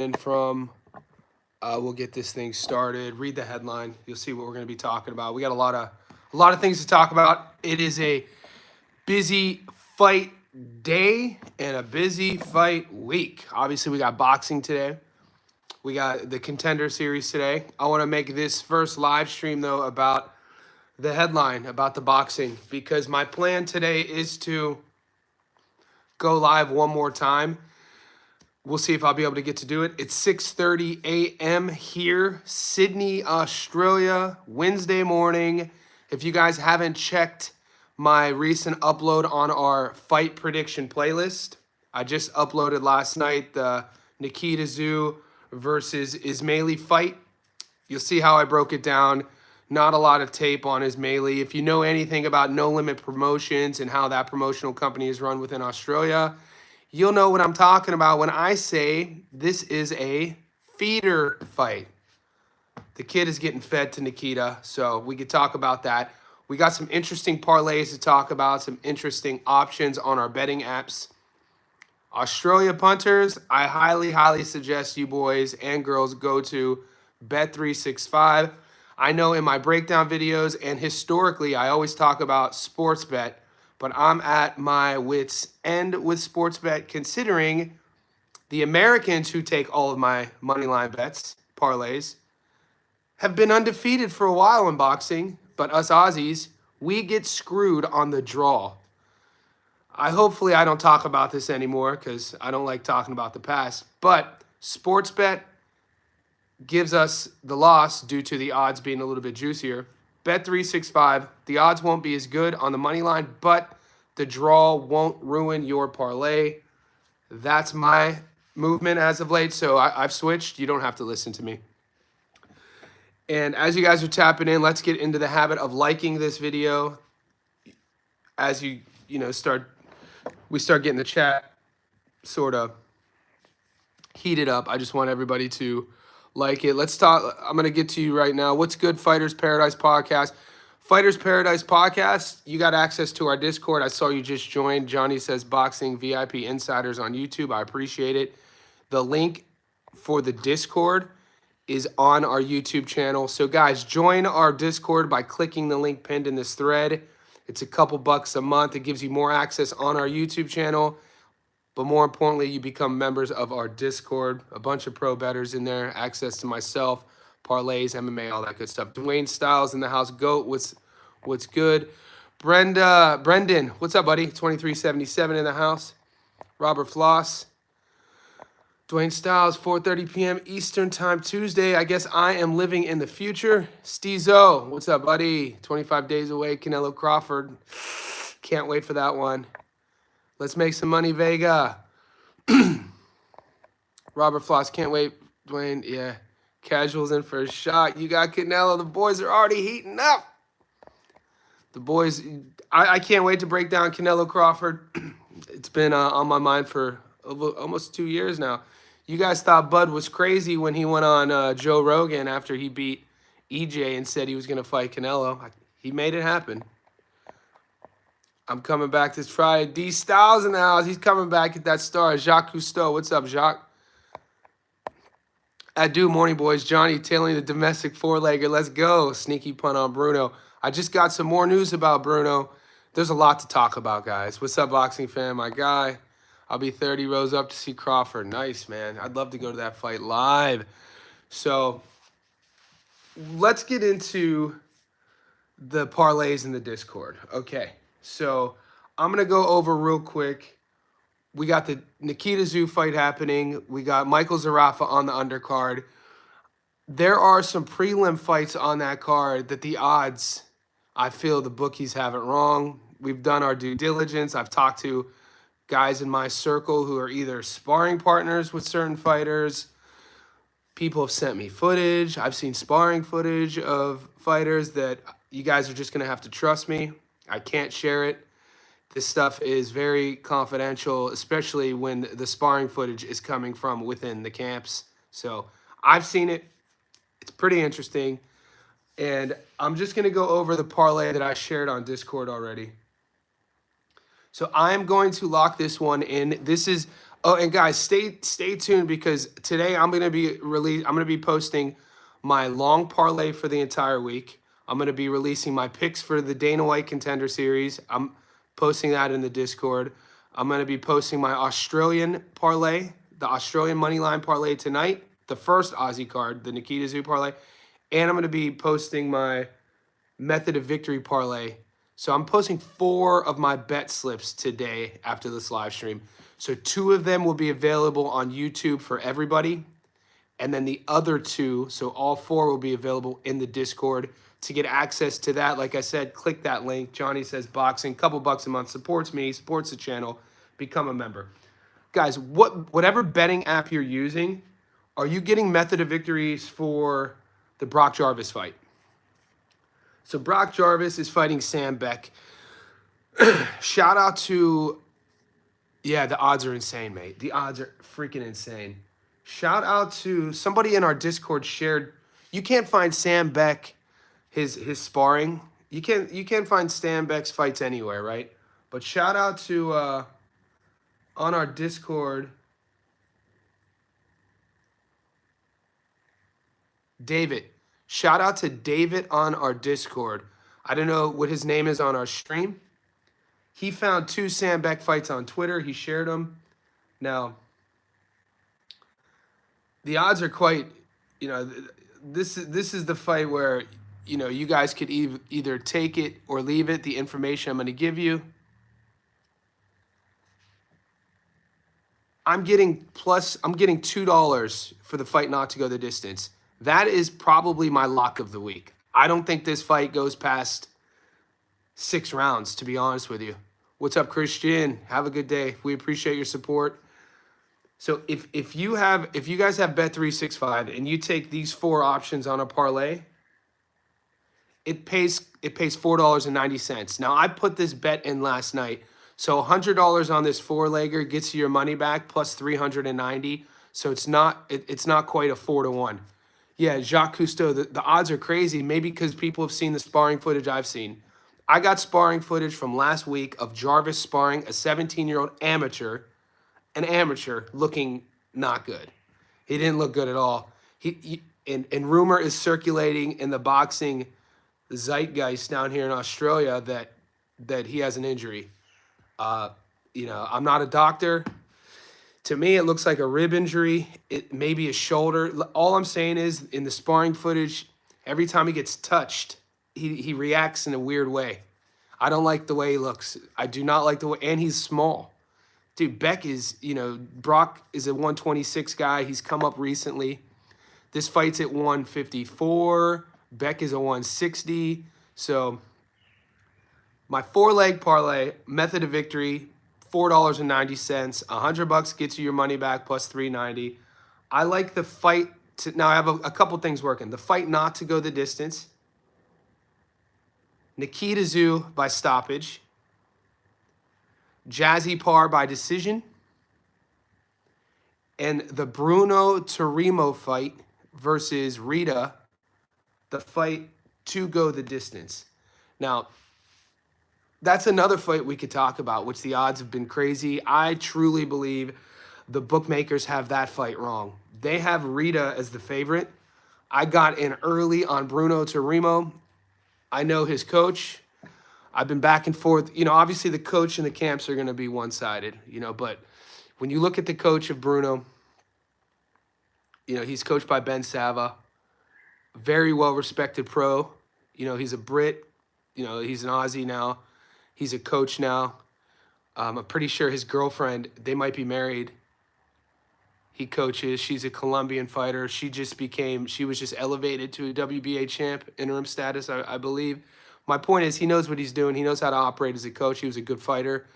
in from. We'll get this thing started. Read the headline. You'll see what we're going to be talking about. We got a lot of things to talk about. It is a busy fight day and a busy fight week. Obviously, we got boxing today. We got the Contender Series today. I want to make this first live stream though about the headline about the boxing because my plan today is to go live one more time. We'll see if I'll be able to get to do it. It's 6:30 a.m. here, Sydney, Australia, Wednesday morning. If you guys haven't checked my recent upload on our fight prediction playlist, I just uploaded last night the Nikita Tszyu versus Ismaili fight. You'll see how I broke it down. Not a lot of tape on Ismaili. If you know anything about No Limit Promotions and how that promotional company is run within Australia, you'll know what I'm talking about when I say this is a feeder fight. The kid is getting fed to Nikita, so we could talk about that. We got some interesting parlays to talk about, some interesting options on our betting apps. Australia punters, I highly, highly suggest you boys and girls go to Bet365. I know in my breakdown videos and historically, I always talk about Sportsbet, but I'm at my wit's end with Sportsbet considering the Americans who take all of my moneyline bets, parlays, have been undefeated for a while in boxing, but us Aussies, we get screwed on the draw. Hopefully I don't talk about this anymore because I don't like talking about the past, but Sportsbet gives us the loss due to the odds being a little bit juicier. Bet365, the odds won't be as good on the money line, but the draw won't ruin your parlay. That's my movement as of late, so I've switched. You don't have to listen to me. And as you guys are tapping in, let's get into the habit of liking this video. As we start getting the chat sort of heated up. I just want everybody to like it. Let's talk. I'm going to get to you right now. What's good, Fighters Paradise Podcast? Fighters Paradise Podcast, you got access to our Discord. I saw you just joined. Johnny says Boxing VIP Insiders on YouTube. I appreciate it. The link for the Discord is on our YouTube channel. So guys, join our Discord by clicking the link pinned in this thread. It's a couple bucks a month. It gives you more access on our YouTube channel. But more importantly, you become members of our Discord. A bunch of pro bettors in there. Access to myself, parlays, MMA, all that good stuff. Dwayne Styles in the house. Goat, what's good? Brendan, what's up, buddy? 2377 in the house. Robert Floss. Dwayne Styles, 4:30 p.m. Eastern Time Tuesday. I guess I am living in the future. Steezo, what's up, buddy? 25 days away. Canelo Crawford. Can't wait for that one. Let's make some money, Vega. Robert Floss, can't wait. Dwayne, yeah. Casuals in for a shot. You got Canelo. The boys are already heating up. The boys, I can't wait to break down Canelo Crawford. It's been on my mind for almost 2 years now. You guys thought Bud was crazy when he went on Joe Rogan after he beat EJ and said he was going to fight Canelo. He made it happen. I'm coming back this Friday. D Styles in the house. He's coming back at that star. Jacques Cousteau. What's up, Jacques? Adieu, morning boys. Johnny tailing the domestic four-legger. Let's go. Sneaky punt on Bruno. I just got some more news about Bruno. There's a lot to talk about, guys. What's up, boxing fan? My guy. I'll be 30 rows up to see Crawford. Nice, man. I'd love to go to that fight live. So let's get into the parlays in the Discord. Okay. So I'm going to go over real quick. We got the Nikita Tszyu fight happening. We got Michael Zarafa on the undercard. There are some prelim fights on that card that the odds, I feel the bookies have it wrong. We've done our due diligence. I've talked to guys in my circle who are either sparring partners with certain fighters. People have sent me footage. I've seen sparring footage of fighters that you guys are just going to have to trust me. I can't share it. This stuff is very confidential, especially when the sparring footage is coming from within the camps. So I've seen it. It's pretty interesting. And I'm just going to go over the parlay that I shared on Discord already. So I'm going to lock this one in. This is Oh, and guys, stay tuned because today I'm gonna be posting my long parlay for the entire week. I'm gonna be releasing my picks for the Dana White Contender Series. I'm posting that in the Discord. I'm gonna be posting my Australian parlay, the Australian money line parlay tonight, the first Aussie card, the Nikita Tszyu parlay, and I'm gonna be posting my method of victory parlay. So I'm posting 4 of my bet slips today after this live stream. So 2 of them will be available on YouTube for everybody. And then the other 2, so all 4 will be available in the Discord. To get access to that, like I said, click that link. Johnny says boxing, couple bucks a month, supports me, supports the channel, become a member. Guys, whatever betting app you're using, are you getting method of victories for the Brock Jarvis fight? So Brock Jarvis is fighting Sam Beck. Shout out to, yeah, the odds are insane, mate. The odds are freaking insane. Shout out to somebody in our Discord shared. You can't find Sam Beck, his sparring. You can't find Sam Beck's fights anywhere, right? But shout out to on our Discord, David. Shout out to David on our Discord. I don't know what his name is on our stream. He found 2 Sam Beck fights on Twitter. He shared them. Now, the odds are quite, this is the fight where, you guys could either take it or leave it, the information I'm going to give you. I'm getting $2 for the fight not to go the distance. That is probably my lock of the week. I don't think this fight goes past 6 rounds, to be honest with you. What's up, Christian? Have a good day. We appreciate your support. So if you guys have Bet365 and you take these 4 options on a parlay, it pays $4.90. Now I put this bet in last night. So $100 on this 4-legger gets you your money back plus 390. So it's not quite a 4-to-1. Yeah, Jacques Cousteau, the odds are crazy, maybe because people have seen the sparring footage I've seen. I got sparring footage from last week of Jarvis sparring a 17-year-old amateur, an amateur looking not good. He didn't look good at all. And rumor is circulating in the boxing zeitgeist down here in Australia that he has an injury. I'm not a doctor. To me, it looks like a rib injury. It may be a shoulder. All I'm saying is, in the sparring footage, every time he gets touched, he reacts in a weird way. I don't like the way he looks. I do not like the way, and he's small. Dude, Beck is, Brock is a 126 guy. He's come up recently. This fight's at 154. Beck is a 160. So my 4-leg parlay, method of victory, $4.90. $100 gets you your money back plus 390. I like the fight to, now I have a couple things working. The fight not to go the distance. Nikita Tszyu by stoppage. Jazzy Par by decision. And the Bruno Tszyu fight versus Rita, the fight to go the distance. Now, that's another fight we could talk about, which the odds have been crazy. I truly believe the bookmakers have that fight wrong. They have Rita as the favorite. I got in early on Bruno Tszyu. I know his coach. I've been back and forth. Obviously the coach and the camps are going to be one-sided, but when you look at the coach of Bruno, he's coached by Ben Sava, very well-respected pro. He's a Brit. He's an Aussie now. He's a coach now. I'm pretty sure his girlfriend, they might be married. He coaches. She's a Colombian fighter. She was just elevated to a WBA champ, interim status, I believe. My point is, he knows what he's doing. He knows how to operate as a coach. He was a good fighter.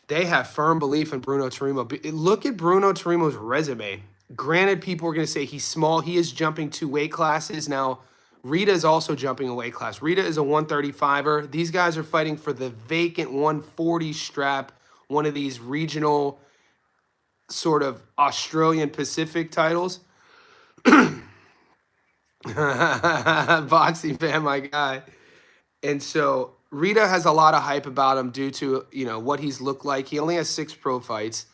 They have firm belief in Bruno Tszyu. Look at Bruno Tszyu's resume. Granted, people are going to say he's small. He is jumping 2 weight classes. Now, Rita is also jumping a weight class. Rita is a 135er. These guys are fighting for the vacant 140 strap, one of these regional sort of Australian Pacific titles. Boxing fan, my guy. And so Rita has a lot of hype about him due to, what he's looked like. He only has 6 pro fights.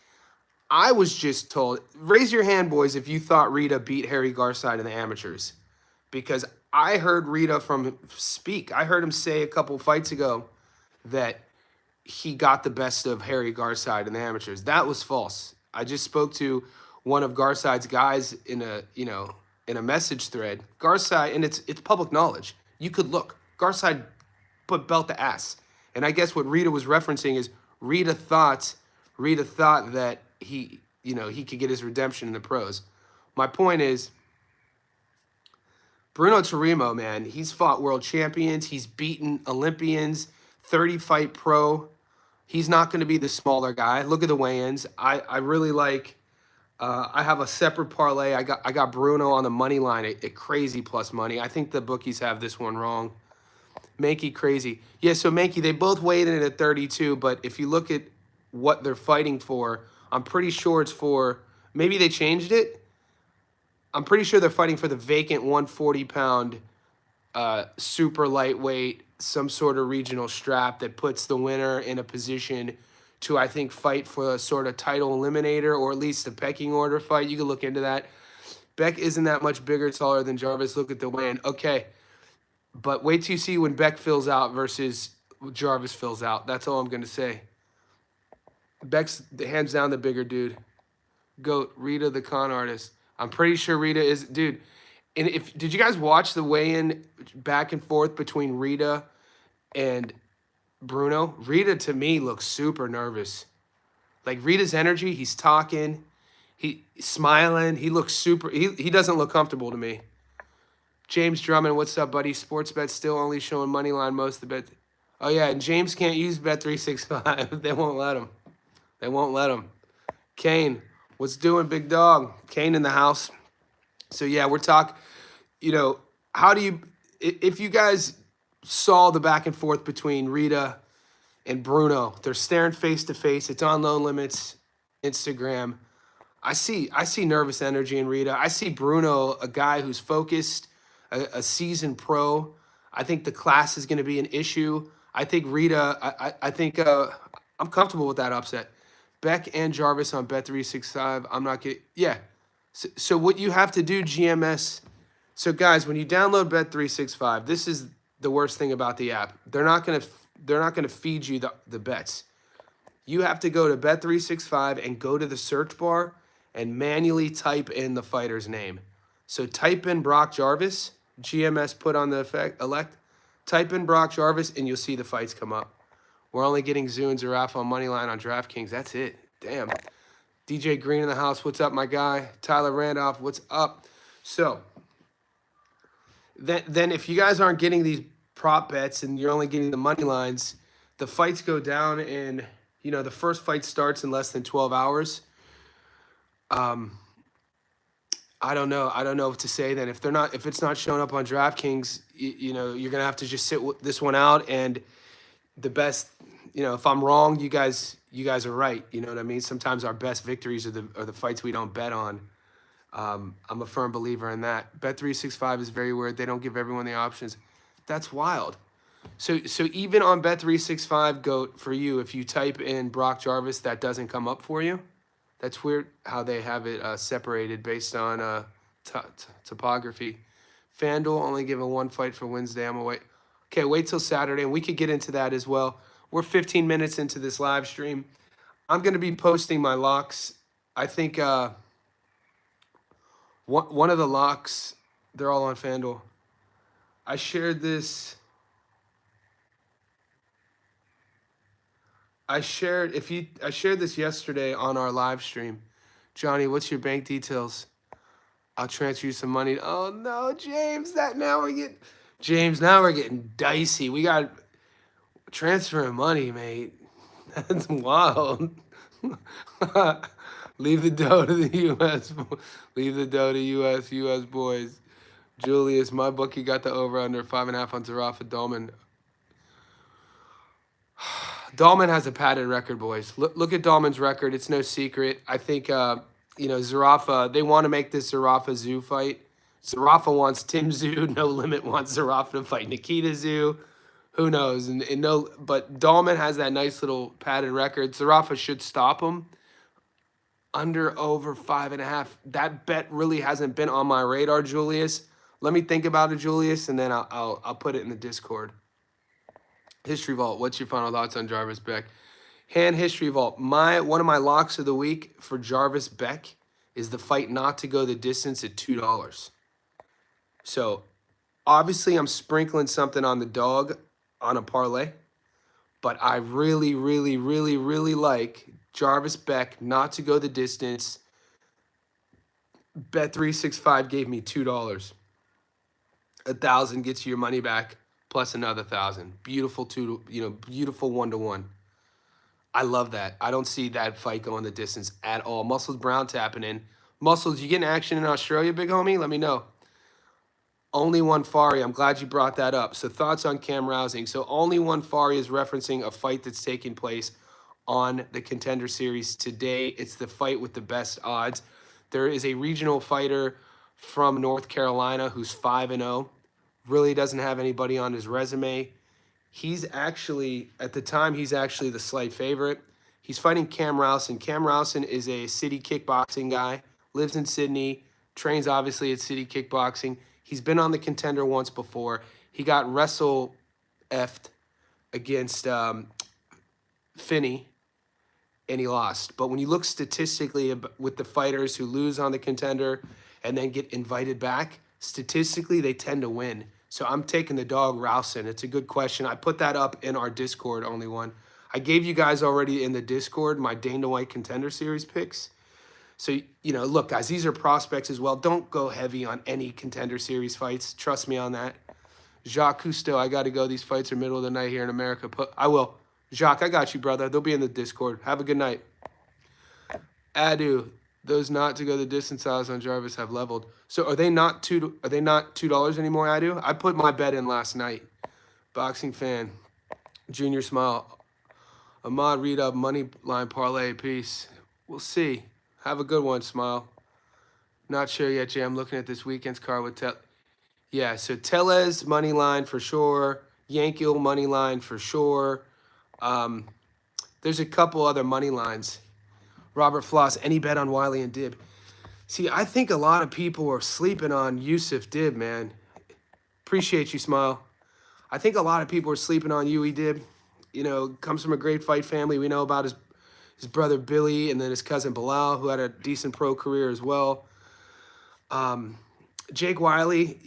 I was just told, raise your hand, boys, if you thought Rita beat Harry Garside in the amateurs. Because I heard Rita from speak. I heard him say a couple fights ago that he got the best of Harry Garside in the amateurs. That was false. I just spoke to one of Garside's guys in a message thread. Garside, and it's public knowledge. You could look. Garside put belt to ass. And I guess what Rita was referencing is Rita thought that he could get his redemption in the pros. My point is, Bruno Tarimo, man, he's fought world champions. He's beaten Olympians, 30-fight pro. He's not going to be the smaller guy. Look at the weigh-ins. I really like. I have a separate parlay. I got Bruno on the money line at crazy plus money. I think the bookies have this one wrong. Mankey crazy. Yeah, so Mankey, they both weighed in at 32, but if you look at what they're fighting for, I'm pretty sure it's for, maybe they changed it. I'm pretty sure they're fighting for the vacant 140-pound super lightweight, some sort of regional strap that puts the winner in a position to, I think, fight for a sort of title eliminator or at least a pecking order fight. You can look into that. Beck isn't that much bigger, taller than Jarvis. Look at the weigh-in. Okay, but wait till you see when Beck fills out versus Jarvis fills out. That's all I'm going to say. Beck's hands down the bigger dude. GOAT, Rita the con artist. I'm pretty sure Rita is, dude. And did you guys watch the weigh-in back and forth between Rita and Bruno? Rita to me looks super nervous. Like Rita's energy, he's talking, he's smiling, he looks super. He doesn't look comfortable to me. James Drummond, what's up, buddy? Sports bet still only showing money line most of the bet. Oh yeah, and James can't use Bet365. They won't let him. They won't let him. Kane, what's doing, big dog? Kane in the house. So yeah, we're talking, how do you, if you guys saw the back and forth between Rita and Bruno, they're staring face to face. It's on Low Limits Instagram. I see nervous energy in Rita. I see Bruno, a guy who's focused, a seasoned pro. I think the class is going to be an issue. I think Rita, I think I'm comfortable with that upset. Beck and Jarvis on Bet365. I'm not getting, yeah. So what you have to do, GMS. So guys, when you download Bet365, this is the worst thing about the app. They're not gonna feed you the bets. You have to go to Bet365 and go to the search bar and manually type in the fighter's name. So type in Brock Jarvis. GMS put on the elect. Type in Brock Jarvis and you'll see the fights come up. We're only getting Tszyu and Zerafa on Moneyline on DraftKings. That's it. Damn. DJ Green in the house. What's up, my guy? Tyler Randolph. What's up? So, then if you guys aren't getting these prop bets and you're only getting the money lines, the fights go down and, the first fight starts in less than 12 hours. I don't know. I don't know what to say then. If it's not showing up on DraftKings, you're going to have to just sit this one out and the best, if I'm wrong, you guys are right. You know what I mean? Sometimes our best victories are the fights we don't bet on. I'm a firm believer in that. Bet365 is very weird. They don't give everyone the options. That's wild. So even on Bet365, GOAT, for you, if you type in Brock Jarvis, that doesn't come up for you. That's weird how they have it separated based on topography. FanDuel only giving one fight for Wednesday. I'm going to wait. Okay, wait till Saturday, and we could get into that as well. We're 15 minutes into this live stream. I'm going to be posting my locks. I think one of the locks, they're all on FanDuel. I shared this. I shared this yesterday on our live stream. Johnny, what's your bank details? I'll transfer you some money. Oh no, James, now we're getting dicey. We got transferring money, mate. That's wild. Leave the dough to the U.S. Leave the dough to U.S. boys. Julius, my bookie got the over under 5.5 on Zerafa Dahlman. Dahlman has a padded record, boys. Look at Dahlman's record. It's no secret. I think, Zerafa, they want to make this Zerafa-Tszyu fight. Zerafa wants Tim Tszyu. No Limit wants Zerafa to fight Nikita Tszyu. Who knows? But Dahlman has that nice little padded record. Zerafa should stop him. Under over 5.5. That bet really hasn't been on my radar, Julius. Let me think about it, Julius, and then I'll put it in the Discord. History Vault, what's your final thoughts on Jarvis Beck? Hand History Vault. One of my locks of the week for Jarvis Beck is the fight not to go the distance at $2. So obviously I'm sprinkling something on the dog on a parlay, but I really, really, really, really like Jarvis Beck not to go the distance. Bet365 gave me $2. 1,000 gets you your money back plus another 1,000. Beautiful beautiful 1-to-1. I love that. I don't see that fight going the distance at all. Muscles Brown tapping in. Muscles, you getting action in Australia, big homie? Let me know. Only One Fari. I'm glad you brought that up. So thoughts on Cam Rousing. So Only One Fari is referencing a fight that's taking place on the Contender Series today. It's the fight with the best odds. There is a regional fighter from North Carolina who's 5-0. Really doesn't have anybody on his resume. He's actually, at the time, he's actually the slight favorite. He's fighting Cam Rousen. Cam Rousen is a city kickboxing guy, lives in Sydney, trains obviously at city kickboxing. He's been on the Contender once before. He got wrestle effed against Finney, and he lost. But when you look statistically with the fighters who lose on the Contender and then get invited back, statistically they tend to win. So I'm taking the dog Rousen. It's a good question. I put that up in our Discord, Only One. I gave you guys already in the Discord my Dana White Contender Series picks. So, look, guys, these are prospects as well. Don't go heavy on any Contender Series fights. Trust me on that. Jacques Cousteau, I got to go. These fights are middle of the night here in America. I will. Jacques, I got you, brother. They'll be in the Discord. Have a good night. Adu, those not to go the distance odds on Jarvis have leveled. So are they not $2 anymore, Adu? I put my bet in last night. Boxing fan. Junior Smile. Ahmad Rita, money line parlay, peace. We'll see. Have a good one, Smile. Not sure yet, Jay. I'm looking at this weekend's card with Yeah, so Tellez, money line for sure. Yankel, money line for sure. There's a couple other money lines. Robert Floss, any bet on Wiley and Dib? See, I think a lot of people are sleeping on Yusuf Dib, man. Appreciate you, Smile. I think a lot of people are sleeping on Yui Dib. Comes from a great fight family. We know about his brother Billy and then his cousin Bilal, who had a decent pro career as well. Jake Wiley,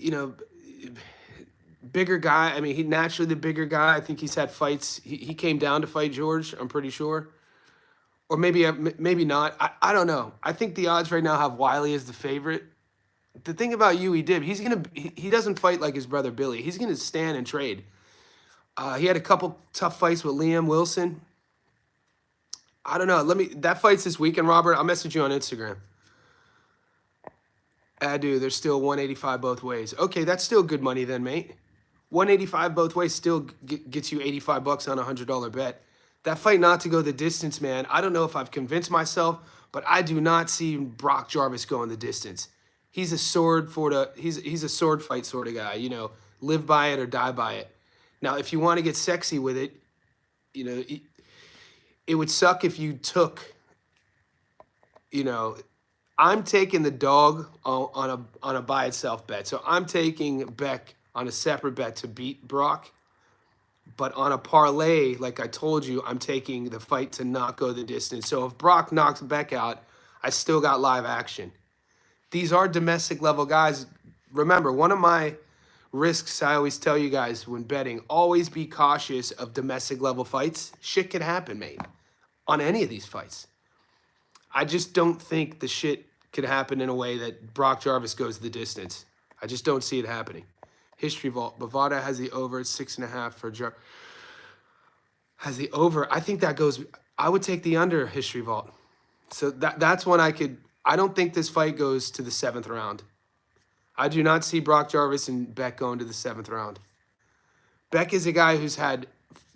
bigger guy. I mean, he naturally the bigger guy. I think he's had fights. He came down to fight George, I'm pretty sure. Or maybe not. I don't know. I think the odds right now have Wiley as the favorite. The thing about Yui Dib, he doesn't fight like his brother Billy. He's gonna stand and trade. He had a couple tough fights with Liam Wilson. I don't know. That fight's this weekend, Robert. I'll message you on Instagram. Adu, there's still 185 both ways. Okay, that's still good money then, mate. 185 both ways still gets you $85 on a $100 bet. That fight not to go the distance, man. I don't know if I've convinced myself, but I do not see Brock Jarvis going the distance. He's a sword he's a sword fight sort of guy, live by it or die by it. Now, if you want to get sexy with it, it would suck if you took, I'm taking the dog on a by itself bet. So I'm taking Beck on a separate bet to beat Brock. But on a parlay, like I told you, I'm taking the fight to not go the distance. So if Brock knocks Beck out, I still got live action. These are domestic level guys. Remember, one of my risks I always tell you guys when betting, always be cautious of domestic level fights. Shit can happen, mate, on any of these fights. I just don't think the shit could happen in a way that Brock Jarvis goes the distance. I just don't see it happening. History Vault. Bovada has the over at 6.5 for Jarvis. Has the over. I think that goes. I would take the under, History Vault. So that's one I could. I don't think this fight goes to the 7th round. I do not see Brock Jarvis and Beck going to the 7th round. Beck is a guy who's had,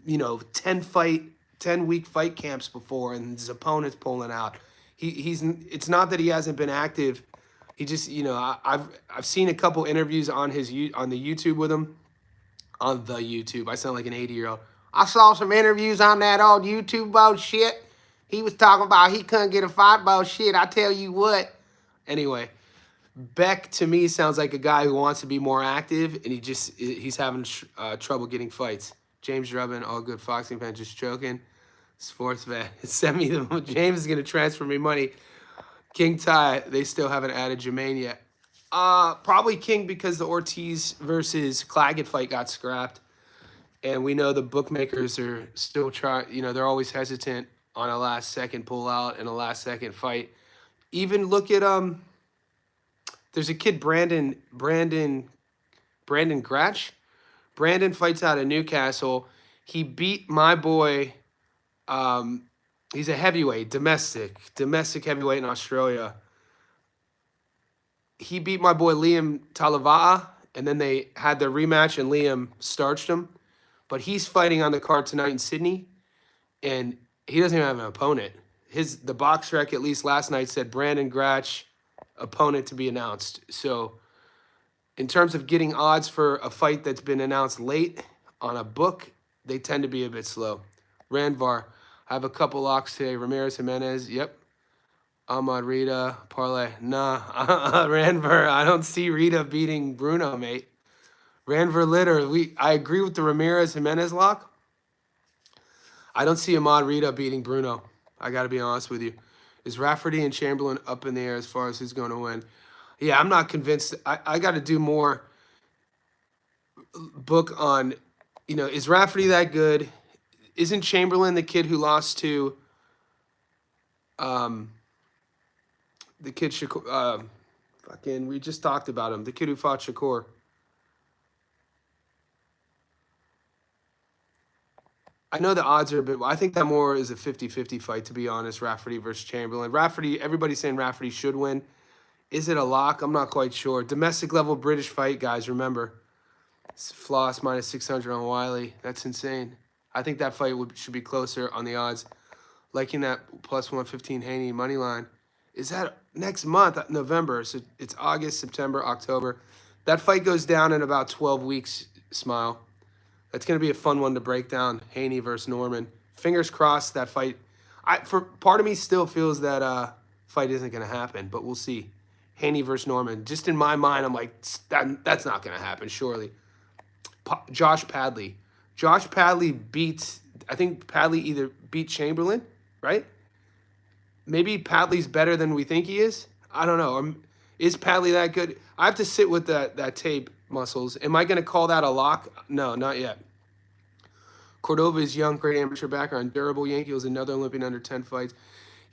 10-week fight camps before, and his opponent's pulling out. It's not that he hasn't been active. He just, I've seen a couple interviews on the YouTube with him. On the YouTube. I sound like an 80-year-old. I saw some interviews on that old YouTube about shit. He was talking about he couldn't get a fight ball. Shit, I tell you what. Anyway, Beck to me sounds like a guy who wants to be more active, and he's having trouble getting fights. James Rubin, all good Foxing fan, just joking. Sports vet, send me the James is gonna transfer me money. King Ty, they still haven't added Jermaine yet. Probably King because the Ortiz versus Claggett fight got scrapped, and we know the bookmakers are still trying. You know, they're always hesitant on a last second pullout and a last second fight. Even look at there's a kid Brandon Gratch. Brandon fights out of Newcastle. He beat my boy. He's a heavyweight, domestic heavyweight in Australia. He beat my boy Liam Talava'a, and then they had their rematch, and Liam starched him. But he's fighting on the card tonight in Sydney, and he doesn't even have an opponent. The box rec, at least last night, said Brandon Gratch, opponent to be announced. So in terms of getting odds for a fight that's been announced late on a book, they tend to be a bit slow. Randvar, I have a couple locks today. Ramirez Jimenez, yep. Ahmad Rita, Parlay, nah. Randvar, I don't see Rita beating Bruno, mate. Randvar Litter, I agree with the Ramirez Jimenez lock. I don't see Ahmad Rita beating Bruno. I got to be honest with you. Is Rafferty and Chamberlain up in the air as far as who's going to win? Yeah, I'm not convinced. I got to do more book on, is Rafferty that good? Isn't Chamberlain the kid who lost to the kid Shakur? We just talked about him. The kid who fought Shakur. I know the odds are a bit. I think that more is a 50-50 fight, to be honest. Rafferty versus Chamberlain. Rafferty. Everybody's saying Rafferty should win. Is it a lock? I'm not quite sure. Domestic level British fight, guys. Remember, Floss minus 600 on Wiley. That's insane. I think that fight should be closer on the odds. Liking that plus 115 Haney money line. Is that next month, November? So it's August, September, October. That fight goes down in about 12 weeks, Smile. That's going to be a fun one to break down. Haney versus Norman. Fingers crossed that fight. Part of me still feels that fight isn't going to happen, but we'll see. Haney versus Norman. Just in my mind, I'm like, that's not going to happen, surely. Josh Padley. Josh Padley I think Padley either beat Chamberlain, right? Maybe Padley's better than we think he is. I don't know. Is Padley that good? I have to sit with that tape, Muscles. Am I going to call that a lock? No, not yet. Cordova is young, great amateur background, durable. Yankiel's another Olympian under 10 fights.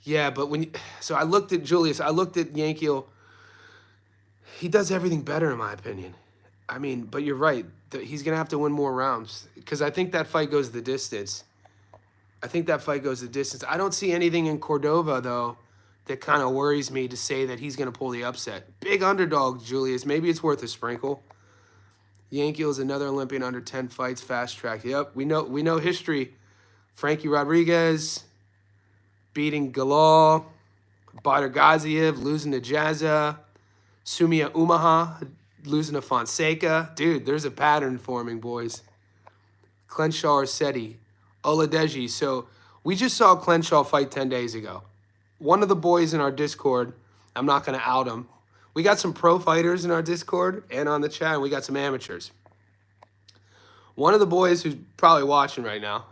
Yeah, but so I looked at Julius. I looked at Yankiel. He does everything better, in my opinion. I mean, but you're right. He's going to have to win more rounds because I think that fight goes the distance. I don't see anything in Cordova, though, that kind of worries me to say that he's going to pull the upset. Big underdog, Julius. Maybe it's worth a sprinkle. Yankiel's another Olympian under 10 fights, fast track. Yep, we know history. Frankie Rodriguez beating Galal. Badr Gaziev losing to Jazza. Sumia Umaha losing to Fonseca. Dude, there's a pattern forming, boys. Clenshaw Arcetti. Oladeji. So we just saw Clenshaw fight 10 days ago. One of the boys in our Discord, I'm not going to out him. We got some pro fighters in our Discord and on the chat, and we got some amateurs. One of the boys who's probably watching right now,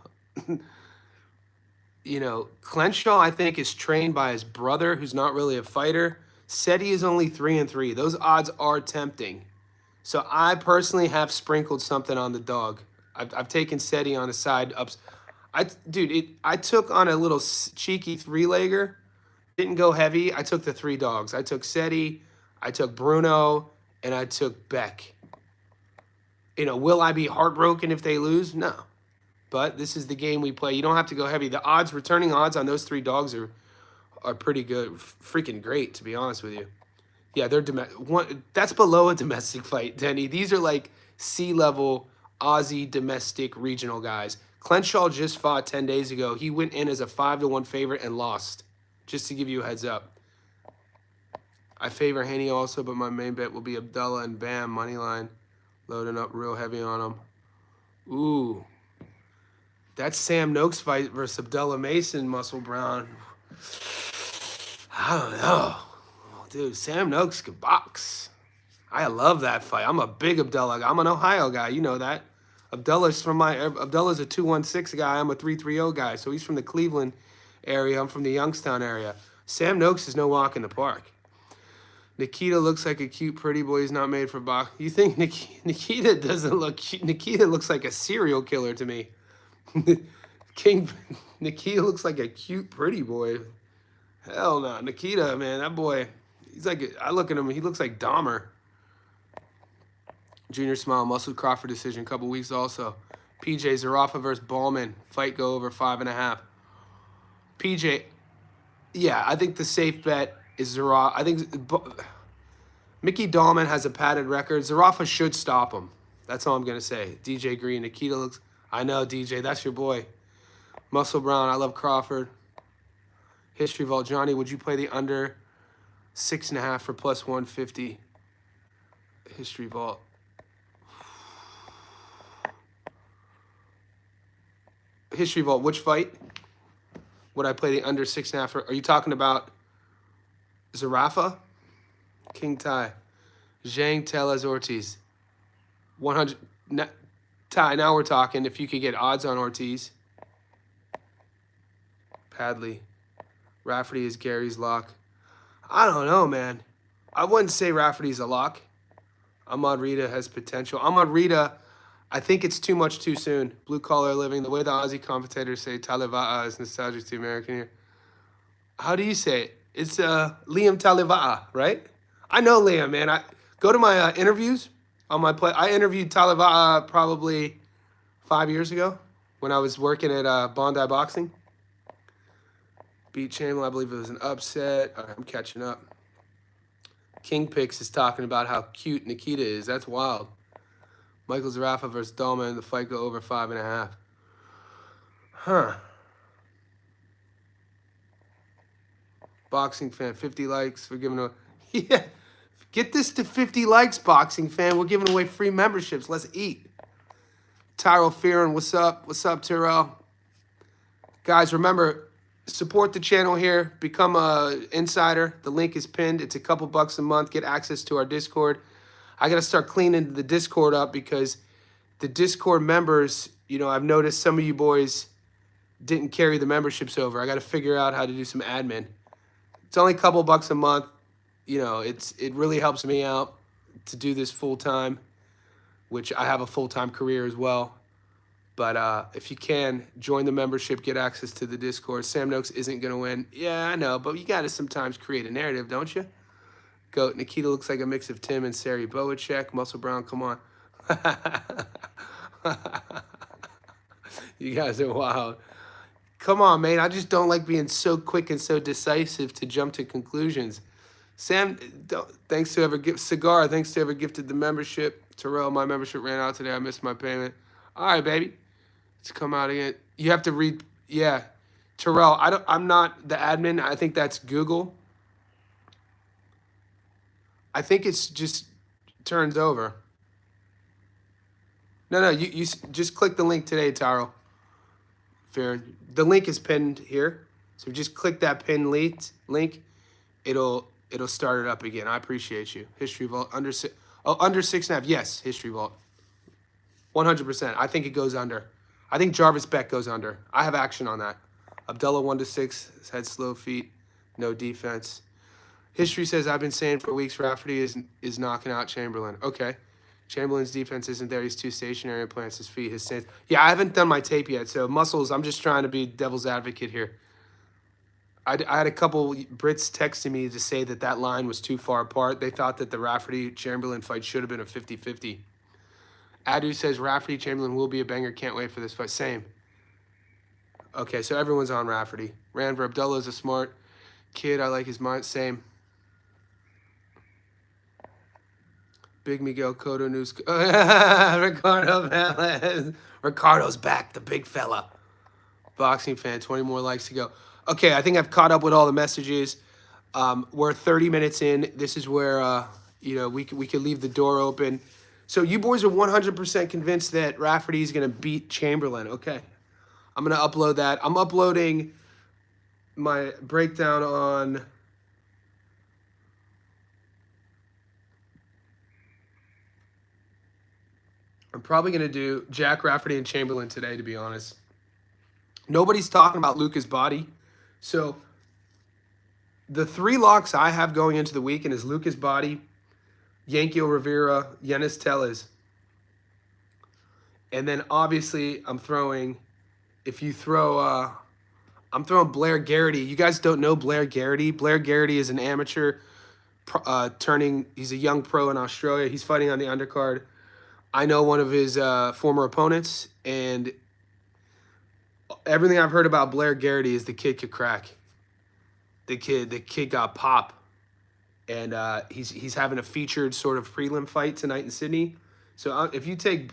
Clenshaw, I think, is trained by his brother, who's not really a fighter. Seti is only 3-3. Those odds are tempting. So I personally have sprinkled something on the dog. I've taken Seti on the side ups. I took on a little cheeky three-legger. Didn't go heavy. I took the three dogs. I took Seti, I took Bruno, and I took Beck. Will I be heartbroken if they lose? No. But this is the game we play. You don't have to go heavy. The returning odds on those three dogs are pretty good. Freaking great, to be honest with you. Yeah, they're that's below a domestic fight, Denny. These are like C-level Aussie domestic regional guys. Clenshaw just fought 10 days ago. He went in as a 5-1 favorite and lost. Just to give you a heads up. I favor Haney also, but my main bet will be Abdullah and Bam money line. Loading up real heavy on him. Ooh. That Sam Noakes fight versus Abdullah Mason, Muscle Brown. I don't know. Dude, Sam Noakes could box. I love that fight. I'm a big Abdullah guy. I'm an Ohio guy. You know that. Abdullah's a 216 guy. I'm a 330 guy. So he's from the Cleveland area. I'm from the Youngstown area. Sam Noakes is no walk in the park. Nikita looks like a cute, pretty boy. He's not made for box. You think Nikita doesn't look cute? Nikita looks like a serial killer to me. Nikita looks like a cute, pretty boy. Hell no. Nikita, man, that boy, he's like, I look at him, he looks like Dahmer. Junior Smile, Muscle Crawford decision, couple weeks also. PJ, Zarafa versus Ballman. Fight go over 5.5. PJ, yeah, I think the safe bet is Zarafa. I think Mickey Dahlman has a padded record. Zarafa should stop him. That's all I'm going to say. DJ Green, Nikita looks... I know, DJ, that's your boy. Muscle Brown, I love Crawford. History Vault, Johnny, would you play the under 6.5 for plus 150? History Vault. History Vault, which fight would I play the under 6.5 for? Are you talking about Zarafa? King Tai. Zhang Tellez Ortiz. 100. Ty, now we're talking. If you could get odds on Ortiz. Padley. Rafferty is Gary's lock. I don't know, man. I wouldn't say Rafferty's a lock. Ahmad Rita has potential. Ahmad Rita, I think it's too much too soon. Blue collar living. The way the Aussie commentators say Taliva'a is nostalgic to American here. How do you say it? It's Liam Taliva'a, right? I know Liam, man. I go to my interviews on my play. I interviewed Taliva'a probably 5 years ago when I was working at Bondi Boxing. Beat Chamberlain, I believe it was an upset. All right, I'm catching up. King Picks is talking about how cute Nikita is. That's wild. Michael Zarafa versus Dahlman. The fight go over 5.5. Huh. Boxing fan, 50 likes. We're giving away. Yeah. Get this to 50 likes, boxing fan. We're giving away free memberships. Let's eat. Tyrell Fearon, what's up? What's up, Tyrell? Guys, remember, support the channel here. Become a insider. The link is pinned. It's a couple bucks a month. Get access to our Discord. I got to start cleaning the Discord up because the Discord members, you know, I've noticed some of you boys didn't carry the memberships over. I got to figure out how to do some admin. It's only a couple bucks a month. You know, it really helps me out to do this full time, which I have a full-time career as well. But if you can, join the membership, get access to the Discord. Sam Noakes isn't going to win. Yeah, I know, but you got to sometimes create a narrative, don't you? Goat, Nikita looks like a mix of Tim and Sari Boacek. Muscle Brown, come on. You guys are wild. Come on, man. I just don't like being so quick and so decisive to jump to conclusions. Sam, thanks to whoever thanks to whoever gifted the membership. Terrell, my membership ran out today. I missed my payment. All right, baby. Let's come out again. You have to read. Yeah. Terrell, I'm not the admin. I think that's Google. I think it's just turns over. No, you just click the link today, Taro. Fair. The link is pinned here. So just click that pinned link. It'll start it up again. I appreciate you. History Vault under 6.5. Yes, History Vault. 100%. I think it goes under. I think Jarvis Beck goes under. I have action on that. Abdullah 1-6. His head slow feet. No defense. History says I've been saying for weeks Rafferty is knocking out Chamberlain. Okay. Chamberlain's defense isn't there. He's too stationary and plants his feet. His stance. Yeah, I haven't done my tape yet. So Muscles, I'm just trying to be devil's advocate here. I had a couple Brits texting me to say that line was too far apart. They thought that the Rafferty-Chamberlain fight should have been a 50-50. Adu says Rafferty-Chamberlain will be a banger. Can't wait for this fight. Same. Okay, so everyone's on Rafferty. Ranver Abdullah is a smart kid. I like his mind. Same. Big Miguel Cotto news. Ricardo Velez. Ricardo's back, the big fella. Boxing fan, 20 more likes to go. Okay, I think I've caught up with all the messages. We're 30 minutes in. This is where we could leave the door open. So you boys are 100% convinced that Rafferty is going to beat Chamberlain. Okay. I'm going to upload that. I'm uploading my breakdown on... I'm probably going to do Jack Rafferty and Chamberlain today, to be honest. Nobody's talking about Luka's body. So the 3 locks I have going into the weekend is Luka's body, Yankiel Rivera, Yenis Tellez. And then obviously I'm throwing, if you throw, I'm throwing Blair Garrity. You guys don't know Blair Garrity. Blair Garrity is an amateur he's a young pro in Australia. He's fighting on the undercard. I know one of his former opponents, and everything I've heard about Blair Garrity is the kid could crack. The kid got pop, and he's having a featured sort of prelim fight tonight in Sydney. So if you take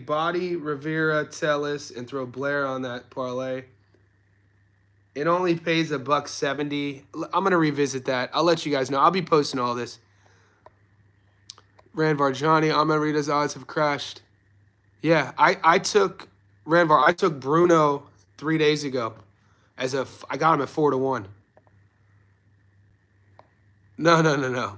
Body, Rivera, Tellez, and throw Blair on that parlay, it only pays $170. I'm gonna revisit that. I'll let you guys know. I'll be posting all this. Ranvar Johnny, Ahmed Rita's odds have crashed. Yeah, I took Ranvar. I took Bruno 3 days ago. I got him at 4-1. No.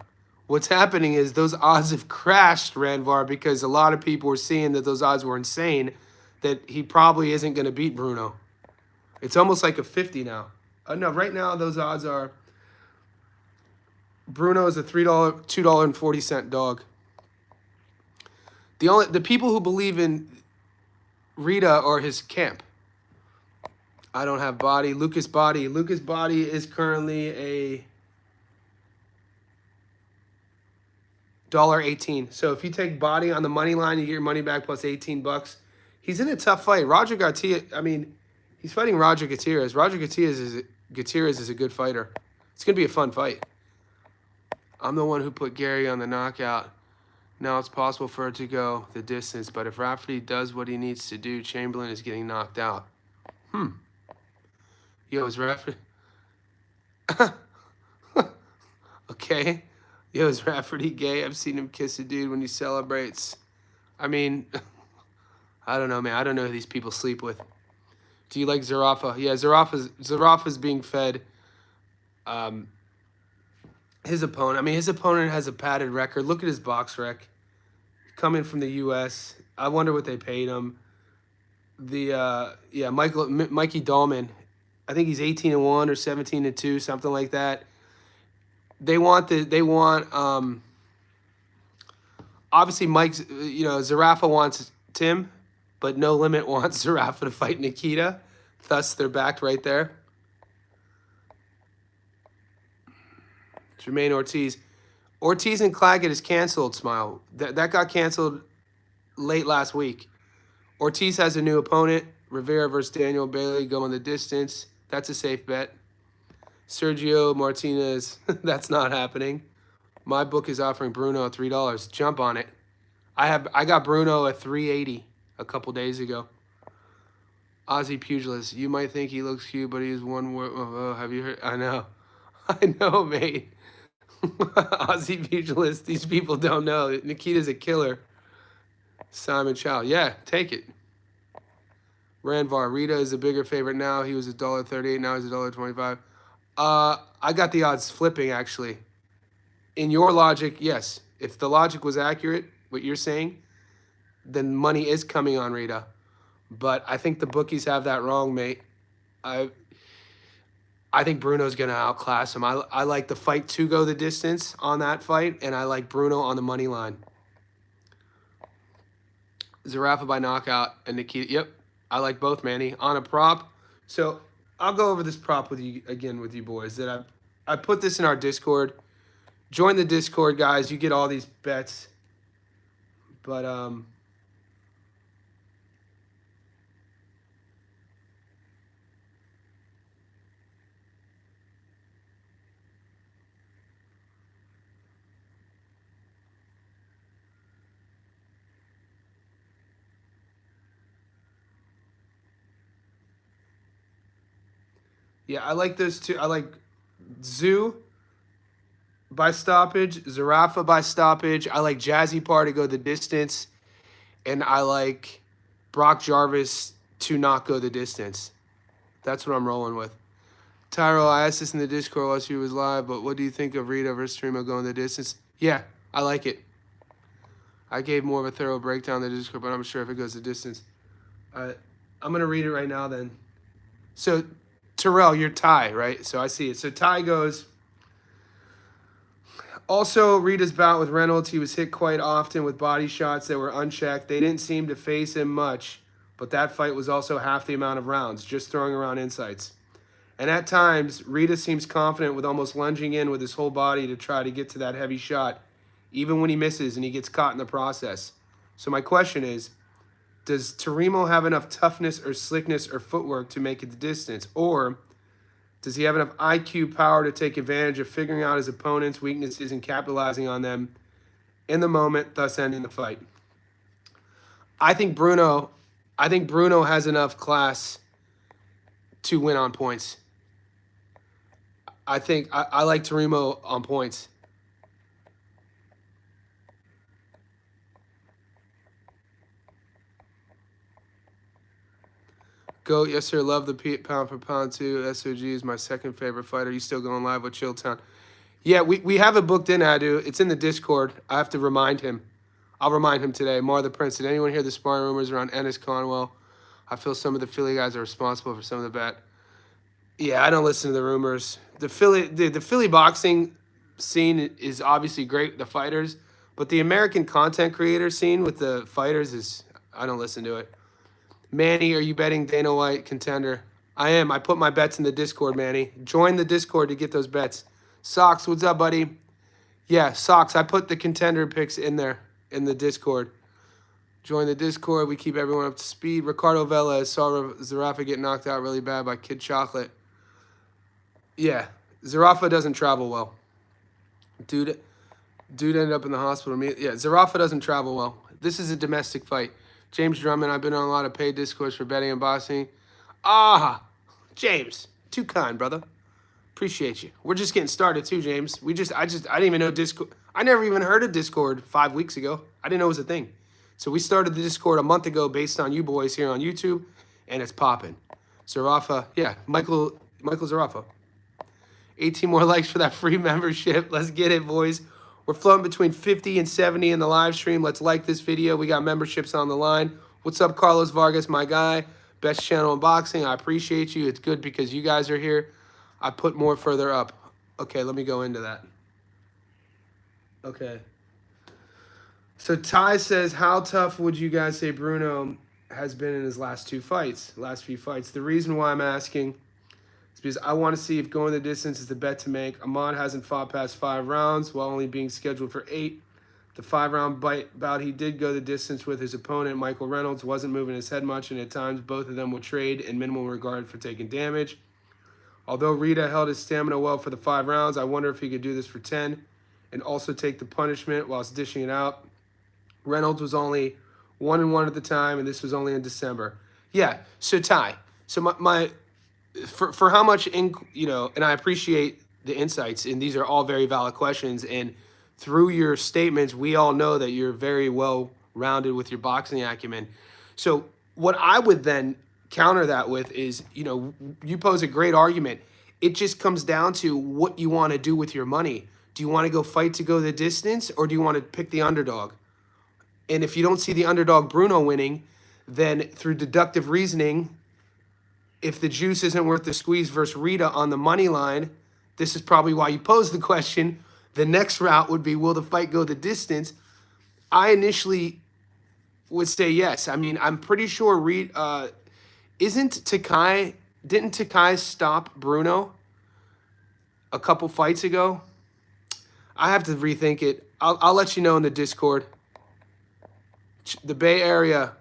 What's happening is those odds have crashed, Ranvar, because a lot of people were seeing that those odds were insane, that he probably isn't going to beat Bruno. It's almost like a 50 now. No, right now those odds are Bruno is a $2.40 dog. The people who believe in Rita or his camp. I don't have Body. Lucas Body is currently a $1.18. So if you take Body on the money line, you get your money back plus $18. He's in a tough fight. Roger Garcia, he's fighting Roger Gutierrez. Roger Gutierrez is a good fighter. It's going to be a fun fight. I'm the one who put Gary on the knockout. Now it's possible for it to go the distance, but if Rafferty does what he needs to do, Chamberlain is getting knocked out. Yo, is Rafferty... Okay. Yo, is Rafferty gay? I've seen him kiss a dude when he celebrates. I don't know, man. I don't know who these people sleep with. Do you like Zarafa? Yeah, Zarafa's being fed his opponent. His opponent has a padded record. Look at his box rec. Coming from the U.S. I wonder what they paid him. Mikey Dahlman, I think he's 18-1 or 17-2, something like that. Obviously Zarafa wants Tim, but No Limit wants Zarafa to fight Nikita. Thus, they're backed right there. Jermaine Ortiz. Ortiz and Claggett is canceled, Smile. That got canceled late last week. Ortiz has a new opponent. Rivera versus Daniel Bailey going the distance. That's a safe bet. Sergio Martinez, that's not happening. My book is offering Bruno $3. Jump on it. I got Bruno at $3.80 a couple days ago. Aussie Pugilist. You might think he looks cute, but he's one word. Have you heard? I know, mate. Aussie Pugilist. These people don't know. Nikita's a killer. Simon Chow. Yeah, take it. Ranvar. Rita is a bigger favorite now. He was $1.38. Now he's $1.25. I got the odds flipping, actually. In your logic, yes. If the logic was accurate, what you're saying, then money is coming on Rita. But I think the bookies have that wrong, mate. I think Bruno's going to outclass him. I like the fight to go the distance on that fight, and I like Bruno on the money line. Zarafa by knockout and Nikita. Yep, I like both, Manny. On a prop. So I'll go over this prop with you again with you boys. That I put this in our Discord. Join the Discord, guys. You get all these bets. But yeah, I like those two. I like Tszyu by stoppage, Zarafa by stoppage. I like Jazzy Par to go the distance. And I like Brock Jarvis to not go the distance. That's what I'm rolling with. Tyro, I asked this in the Discord while she was live, but what do you think of Rita versus Trimo going the distance? Yeah, I like it. I gave more of a thorough breakdown in the Discord, but I'm sure if it goes the distance. I'm going to read it right now then. So, Terrell, you're Ty, right? So I see it. So Ty goes, also, Rita's bout with Reynolds, he was hit quite often with body shots that were unchecked. They didn't seem to face him much, but that fight was also half the amount of rounds, just throwing around insights. And at times, Rita seems confident with almost lunging in with his whole body to try to get to that heavy shot, even when he misses and he gets caught in the process. So my question is, does Terymo have enough toughness or slickness or footwork to make it the distance? Or does he have enough IQ power to take advantage of figuring out his opponent's weaknesses and capitalizing on them in the moment, thus ending the fight? I think Bruno has enough class to win on points. I think I like Terymo on points. Goat, yes sir, love the pound for pound too. SOG is my second favorite fighter. You still going live with Chilltown? Yeah, we have it booked in, Adu. It's in the Discord. I have to remind him. I'll remind him today. Mar the Prince, did anyone hear the sparring rumors around Ennis Conwell? I feel some of the Philly guys are responsible for some of the bet. Yeah, I don't listen to the rumors. The Philly boxing scene is obviously great, the fighters, but the American content creator scene with the fighters is, I don't listen to it. Manny, are you betting Dana White contender? I am. I put my bets in the Discord, Manny. Join the Discord to get those bets. Socks, what's up, buddy? Yeah, Socks, I put the contender picks in there in the Discord. Join the Discord. We keep everyone up to speed. Ricardo Velez saw Zarafa get knocked out really bad by Kid Chocolate. Yeah, Zarafa doesn't travel well. Dude ended up in the hospital. Yeah, Zarafa doesn't travel well. This is a domestic fight. James Drummond, I've been on a lot of paid discourse for betting and boxing. Ah, James, too kind, brother. Appreciate you. We're just getting started too, James. I didn't even know Discord. I never even heard of Discord 5 weeks ago. I didn't know it was a thing. So we started the Discord a month ago based on you boys here on YouTube, and it's popping. Zarafa, yeah, Michael Zarafa. 18 more likes for that free membership. Let's get it, boys. We're floating between 50 and 70 in the live stream. Let's like this video. We got memberships on the line. What's up, Carlos Vargas, my guy? Best channel in boxing. I appreciate you. It's good because you guys are here. I put more further up. Okay, let me go into that. Okay. So Ty says, how tough would you guys say Bruno has been in his last few fights? The reason why I'm asking is because I want to see if going the distance is the bet to make. Ahmad hasn't fought past 5 rounds while only being scheduled for 8. The 5-round bout he did go the distance with his opponent, Michael Reynolds, wasn't moving his head much, and at times both of them would trade in minimal regard for taking damage. Although Rita held his stamina well for the 5 rounds, I wonder if he could do this for 10 and also take the punishment whilst dishing it out. Reynolds was only 1-1 at the time, and this was only in December. Yeah, so Ty, so for how much, and I appreciate the insights, and these are all very valid questions, and through your statements, we all know that you're very well-rounded with your boxing acumen. So what I would then counter that with is, you pose a great argument. It just comes down to what you want to do with your money. Do you want to go fight to go the distance, or do you want to pick the underdog? And if you don't see the underdog Bruno winning, then through deductive reasoning, if the juice isn't worth the squeeze versus Rita on the money line, this is probably why you posed the question. The next route would be, will the fight go the distance? I initially would say yes. I mean, I'm pretty sure didn't Takai stop Bruno a couple fights ago? I have to rethink it. I'll let you know in the Discord. The Bay Area.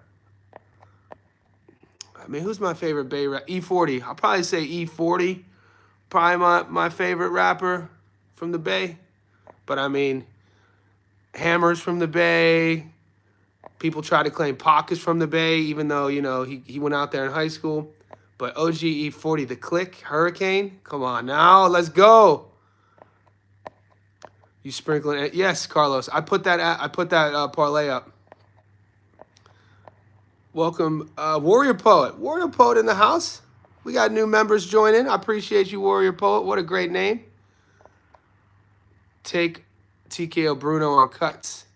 I mean, who's my favorite Bay rapper? E40. I'll probably say E40. Probably my favorite rapper from the Bay. But I mean, Hammer's from the Bay. People try to claim Pac is from the Bay, even though, he went out there in high school. But OG E40, the Click, Hurricane. Come on now, let's go. You sprinkling it? Yes, Carlos. I put that parlay up. Welcome, Warrior Poet. Warrior Poet in the house. We got new members joining. I appreciate you, Warrior Poet. What a great name. Take TKO Bruno on cuts.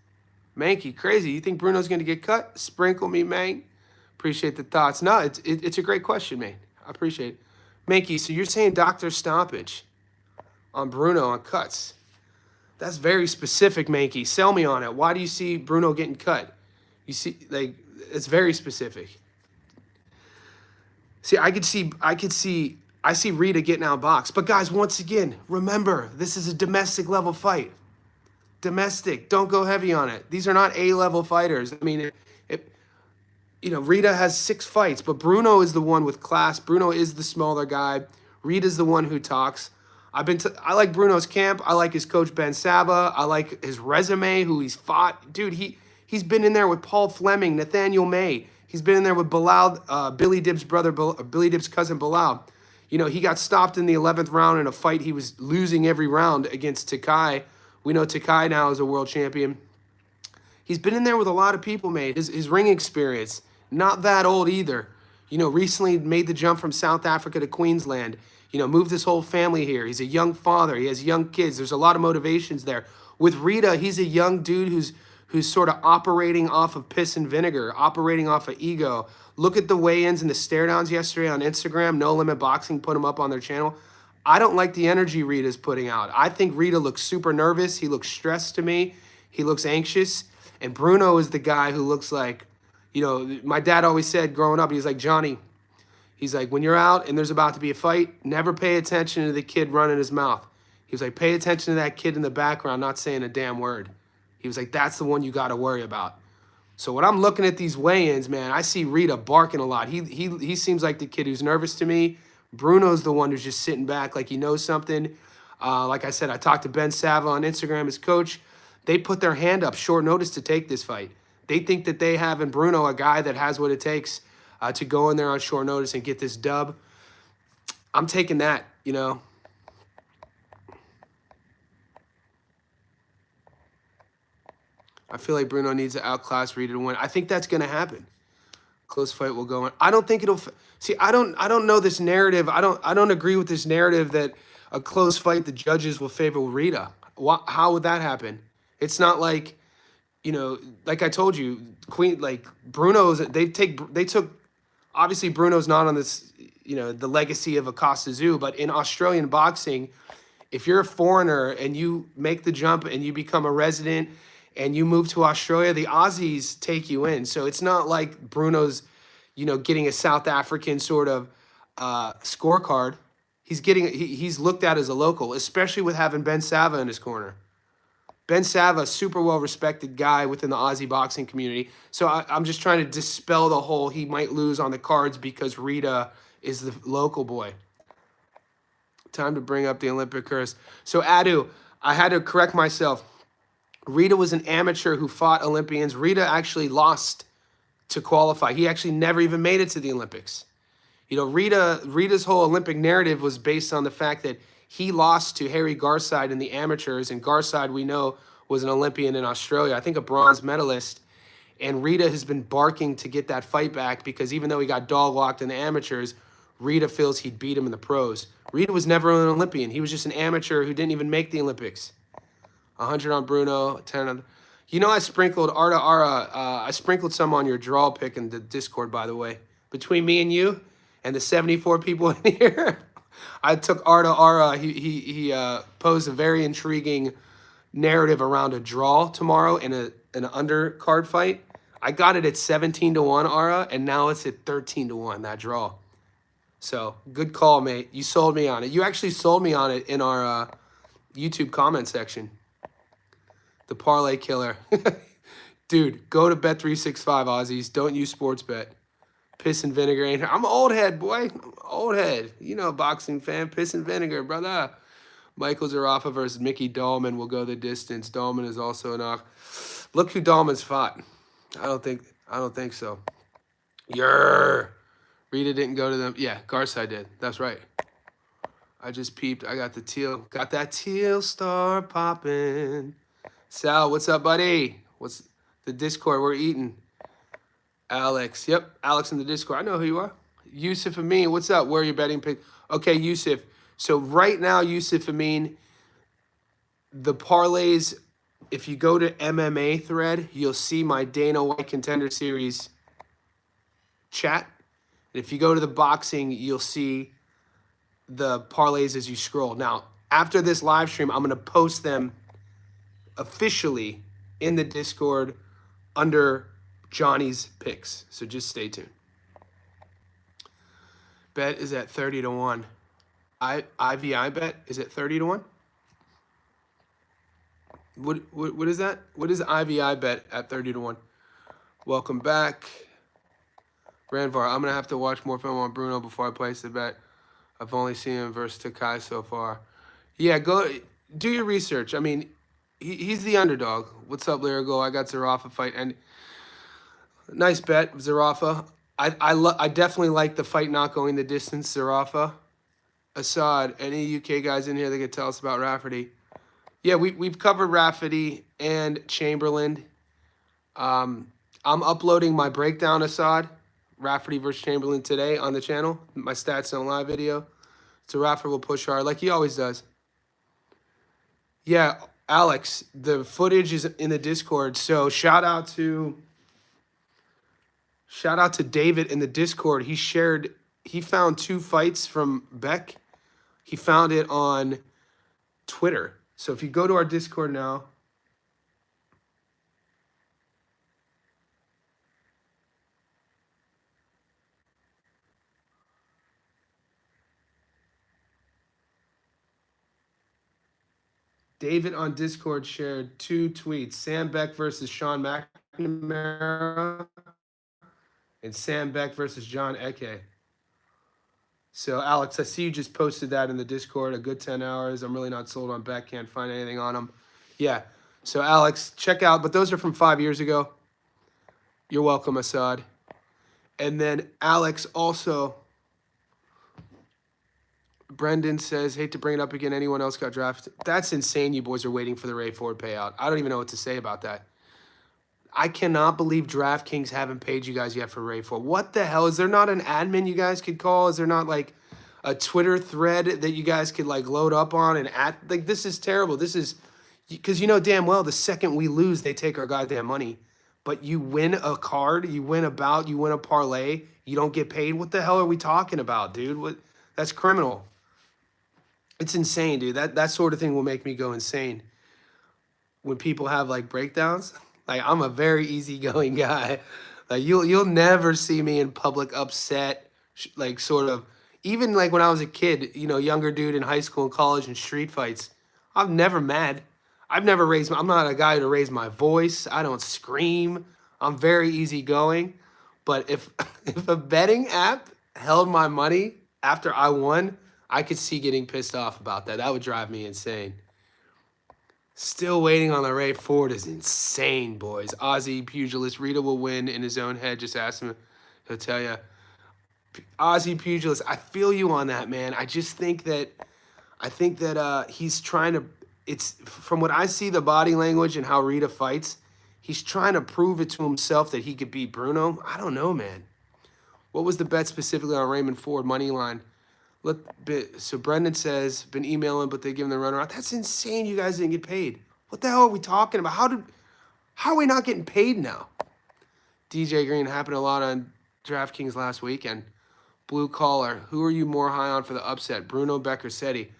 Mankey, crazy. You think Bruno's going to get cut? Sprinkle me, man. Appreciate the thoughts. No, it's a great question, man. I appreciate it. Mankey, so you're saying Dr. Stompage on Bruno on cuts. That's very specific, Mankey. Sell me on it. Why do you see Bruno getting cut? You see, like, it's very specific. See, I see Rita getting outboxed. But guys, once again, remember, this is a domestic level fight. Domestic. Don't go heavy on it. These are not A-level fighters. I mean, Rita has 6 fights, but Bruno is the one with class. Bruno is the smaller guy. Rita's the one who talks. I like Bruno's camp. I like his coach Ben Saba. I like his resume, who he's fought. Dude, he's been in there with Paul Fleming, Nathaniel May. He's been in there with Bilal, Billy Dib's brother, Billy Dib's cousin Bilal. He got stopped in the 11th round in a fight he was losing every round against Takai. We know Takai now is a world champion. He's been in there with a lot of people, mate. His ring experience, not that old either. Recently made the jump from South Africa to Queensland. Moved his whole family here. He's a young father. He has young kids. There's a lot of motivations there. With Rita, he's a young dude who's sort of operating off of piss and vinegar, operating off of ego. Look at the weigh-ins and the stare-downs yesterday on Instagram. No Limit Boxing put them up on their channel. I don't like the energy Rita's putting out. I think Rita looks super nervous. He looks stressed to me. He looks anxious. And Bruno is the guy who looks like, my dad always said growing up, he was like, Johnny, he's like, when you're out and there's about to be a fight, never pay attention to the kid running his mouth. He was like, pay attention to that kid in the background not saying a damn word. He was like, that's the one you got to worry about. So when I'm looking at these weigh-ins, man, I see Rita barking a lot. He seems like the kid who's nervous to me. Bruno's the one who's just sitting back like he knows something. Like I said, I talked to Ben Sava on Instagram, his coach. They put their hand up short notice to take this fight. They think that they have in Bruno a guy that has what it takes to go in there on short notice and get this dub. I'm taking that, I feel like Bruno needs to outclass Rita to win. I think that's going to happen. Close fight will go in. I don't think it'll. See, I don't know this narrative. I don't agree with this narrative that a close fight the judges will favor Rita. How would that happen? It's not like, like I told you, Bruno's. They took. Obviously, Bruno's not on this. The legacy of Acosta Tszyu, but in Australian boxing, if you're a foreigner and you make the jump and you become a resident and you move to Australia, the Aussies take you in. So it's not like Bruno's, getting a South African sort of scorecard. He's looked at as a local, especially with having Ben Sava in his corner. Ben Sava, super well-respected guy within the Aussie boxing community. So I'm just trying to dispel the whole he might lose on the cards because Rita is the local boy. Time to bring up the Olympic curse. So Adu, I had to correct myself. Rita was an amateur who fought Olympians. Rita actually lost to qualify. He actually never even made it to the Olympics. Rita's whole Olympic narrative was based on the fact that he lost to Harry Garside in the amateurs, and Garside, we know, was an Olympian in Australia, I think a bronze medalist. And Rita has been barking to get that fight back because even though he got dog-walked in the amateurs, Rita feels he'd beat him in the pros. Rita was never an Olympian. He was just an amateur who didn't even make the Olympics. 100 on Bruno, 10 on... I sprinkled Arta Ara. I sprinkled some on your draw pick in the Discord, by the way. Between me and you and the 74 people in here, I took Arta Ara. He posed a very intriguing narrative around a draw tomorrow in an undercard fight. I got it at 17-1, Ara, and now it's at 13-1, that draw. So, good call, mate. You sold me on it. You actually sold me on it in our YouTube comment section. The parlay killer. Dude, go to Bet365, Aussies. Don't use Sportsbet. Piss and vinegar ain't here. I'm an old head, boy. I'm old head. Boxing fan. Piss and vinegar, brother. Michael Zarafa versus Mickey Dahlman will go the distance. Dahlman is also enough. Look who Dahlman's fought. I don't think so. Rita didn't go to them. Yeah, Garside did. That's right. I just peeped. I got the teal. Got that teal star popping. Sal, what's up, buddy? What's the Discord? We're eating. Alex. Yep, Alex in the Discord. I know who you are. Yusuf Amin, what's up? Where are you betting pick? Okay, Yusuf. So right now, Yusuf Amin, the parlays, if you go to MMA thread, you'll see my Dana White Contender Series chat. And if you go to the boxing, you'll see the parlays as you scroll. Now, after this live stream, I'm going to post them officially in the Discord under Johnny's picks. So just stay tuned. Bet is at 30 to 1. IVI bet is at 30 to 1. What is that? What is IVI bet at 30 to 1? Welcome back. Ranvar, I'm going to have to watch more film on Bruno before I place the bet. I've only seen him versus Takai so far. Yeah, go do your research. I mean, he's the underdog. What's up, Lyrical? I got Zarafa fight. And nice bet, Zarafa. I definitely like the fight not going the distance, Zarafa. Assad, any UK guys in here that could tell us about Rafferty? Yeah, we've covered Rafferty and Chamberlain. I'm uploading my breakdown, Assad, Rafferty versus Chamberlain today on the channel, my Stats Don't Lie video. So Rafferty will push hard like he always does. Yeah, Alex, the footage is in the Discord. So shout out to David in the Discord. He found 2 fights from Beck. He found it on Twitter. So if you go to our Discord now, David on Discord shared 2 tweets. Sam Beck versus Sean McNamara and Sam Beck versus John Eke. So, Alex, I see you just posted that in the Discord, a good 10 hours. I'm really not sold on Beck. Can't find anything on him. Yeah. So, Alex, check out. But those are from 5 years ago. You're welcome, Assad. And then Alex also, Brendan says, hate to bring it up again. Anyone else got drafted? That's insane. You boys are waiting for the Ray Ford payout. I don't even know what to say about that. I cannot believe DraftKings haven't paid you guys yet for Ray Ford. What the hell? Is there not an admin you guys could call? Is there not like a Twitter thread that you guys could like load up on and like this is terrible. This is because you know damn well the second we lose, they take our goddamn money. But you win a card, you win a bout, you win a parlay, you don't get paid. What the hell are we talking about, dude? What? That's criminal. It's insane, dude. That sort of thing will make me go insane when people have like breakdowns. Like I'm a very easygoing guy. Like you'll never see me in public upset. Like sort of even like when I was a kid, you know, younger dude in high school and college and street fights. I'm never mad. I've never raised. I'm not a guy to raise my voice. I don't scream. I'm very easygoing. But if if a betting app held my money after I won, I could see getting pissed off about that. That would drive me insane. Still waiting on the Ray Ford is insane, boys. Aussie pugilist. Rita will win in his own head. Just ask him. He'll tell you. Aussie pugilist. I feel you on that, man. I think that he's trying to. It's from what I see, the body language and how Rita fights. He's trying to prove it to himself that he could beat Bruno. I don't know, man. What was the bet specifically on Raymond Ford money line? So Brendan says, been emailing, but they give him the runaround. That's insane. You guys didn't get paid. What the hell are we talking about? How are we not getting paid now? DJ Green happened a lot on DraftKings last weekend. Blue collar. Who are you more high on for the upset? Bruno, Beck, or Seti?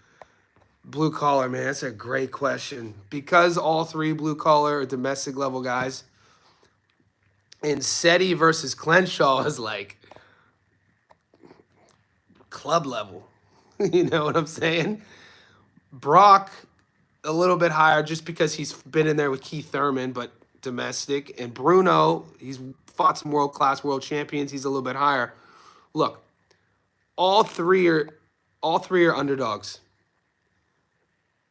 Blue collar, man. That's a great question. Because all 3 blue collar are domestic level guys. And Seti versus Clenshaw is like club level. You know what I'm saying? Brock, a little bit higher just because he's been in there with Keith Thurman, but domestic. And Bruno, he's fought some world-class world champions. He's a little bit higher. Look, all three are underdogs.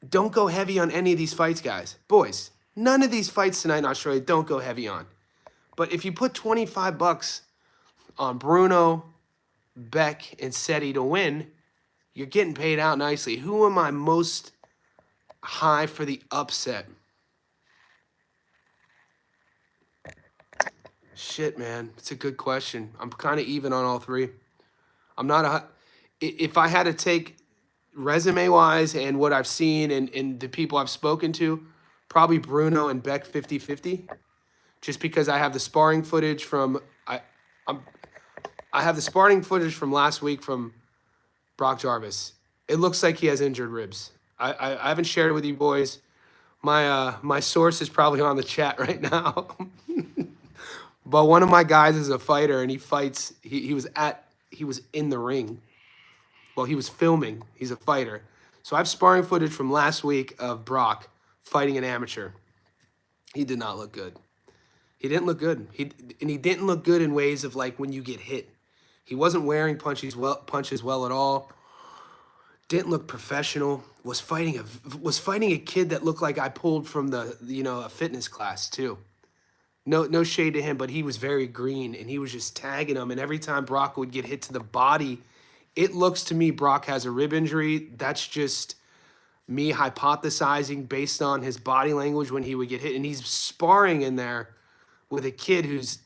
Don't go heavy on any of these fights, guys. Boys, none of these fights tonight in Australia don't go heavy on. But if you put $25 on Bruno, Beck, and Seti to win, you're getting paid out nicely. Who am I most high for the upset? Shit, man. It's a good question. I'm kind of even on all three. I'm not a. If I had to take resume wise and what I've seen and the people I've spoken to, probably Bruno and Beck 50-50. Just because I have the sparring footage from I'm I have the sparring footage from last week from Brock Jarvis. It looks like he has injured ribs. I haven't shared it with you boys. My source is probably on the chat right now. But one of my guys is a fighter and he fights. He was in the ring. Well, he was filming. He's a fighter. So I have sparring footage from last week of Brock fighting an amateur. He did not look good. He didn't look good. He didn't look good in ways of like when you get hit. He wasn't wearing punches well at all. Didn't look professional. Was fighting a kid that looked like I pulled from a fitness class too. No shade to him, but he was very green and he was just tagging him. And every time Brock would get hit to the body, it looks to me Brock has a rib injury. That's just me hypothesizing based on his body language when he would get hit. And he's sparring in there with a kid who's,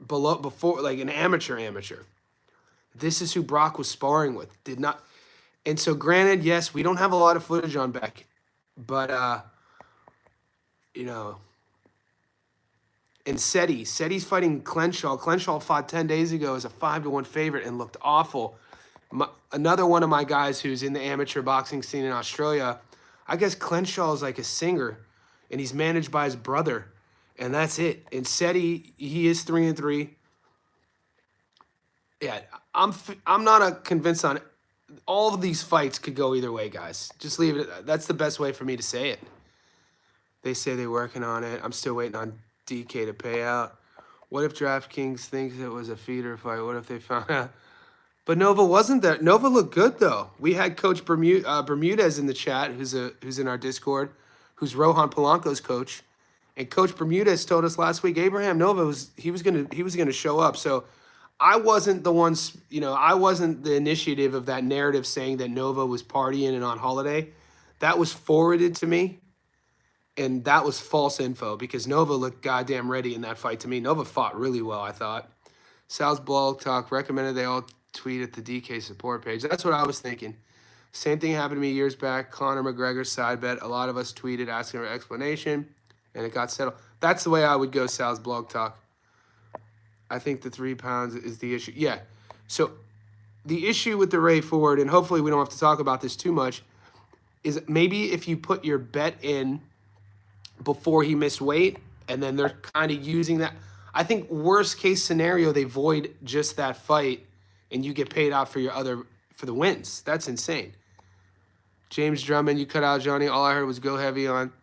before like an amateur. This is who Brock was sparring with. Did not. And so granted, yes, we don't have a lot of footage on Beck, but and Seti's fighting Clenshaw. Clenshaw fought 10 days ago as a 5-1 favorite and looked awful. Another one of my guys who's in the amateur boxing scene in Australia, I guess Clenshaw is like a singer, and he's managed by his brother, and that's it. And Seti, he is 3-3. Yeah, I'm not convinced on it. All of these fights could go either way, guys. Just leave it. That's the best way for me to say it. They say they're working on it. I'm still waiting on DK to pay out. What if DraftKings thinks it was a feeder fight? What if they found out? But Nova wasn't there. Nova looked good though. We had Coach Bermudez in the chat, who's in our Discord, who's Rohan Polanco's coach, and Coach Bermudez told us last week Abraham Nova was gonna show up. So I wasn't the ones, I wasn't the initiative of that narrative saying that Nova was partying and on holiday. That was forwarded to me. And that was false info because Nova looked goddamn ready in that fight to me. Nova fought really well, I thought. Sal's Blog Talk recommended they all tweet at the DK support page. That's what I was thinking. Same thing happened to me years back. Conor McGregor side bet. A lot of us tweeted asking for explanation, and it got settled. That's the way I would go, Sal's Blog Talk. I think the 3 pounds is the issue. Yeah. So the issue with the Ray Ford, and hopefully we don't have to talk about this too much, is maybe if you put your bet in before he missed weight, and then they're kind of using that. I think worst case scenario, they void just that fight, and you get paid out for the wins. That's insane. James Drummond, you cut out Johnny. All I heard was go heavy on.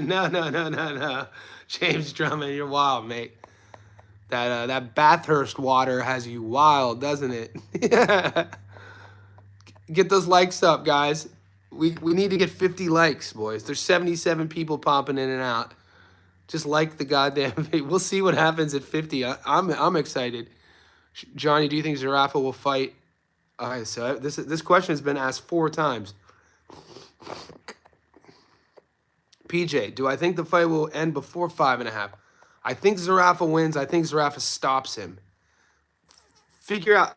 No. James Drummond, you're wild, mate. That Bathurst water has you wild, doesn't it? Get those likes up, guys. We need to get 50 likes, boys. There's 77 people popping in and out. Just like the goddamn thing. We'll see what happens at 50. I'm excited. Johnny, do you think Zarafa will fight? All right, so this question has been asked 4 times. PJ, do I think the fight will end before 5.5? I think Zarafa wins. I think Zarafa stops him. Figure out.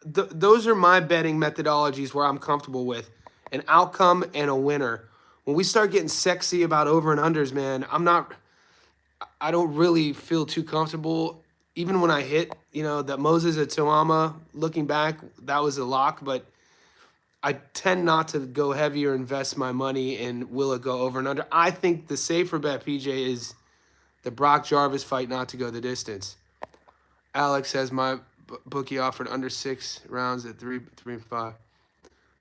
Those are my betting methodologies where I'm comfortable with an outcome and a winner. When we start getting sexy about over and unders, man, I don't really feel too comfortable. Even when I hit, that Moses at Toama, looking back, that was a lock, but I tend not to go heavy or invest my money in will it go over and under. I think the safer bet, PJ, is the Brock Jarvis fight not to go the distance. Alex says my bookie offered under 6 rounds at 3-5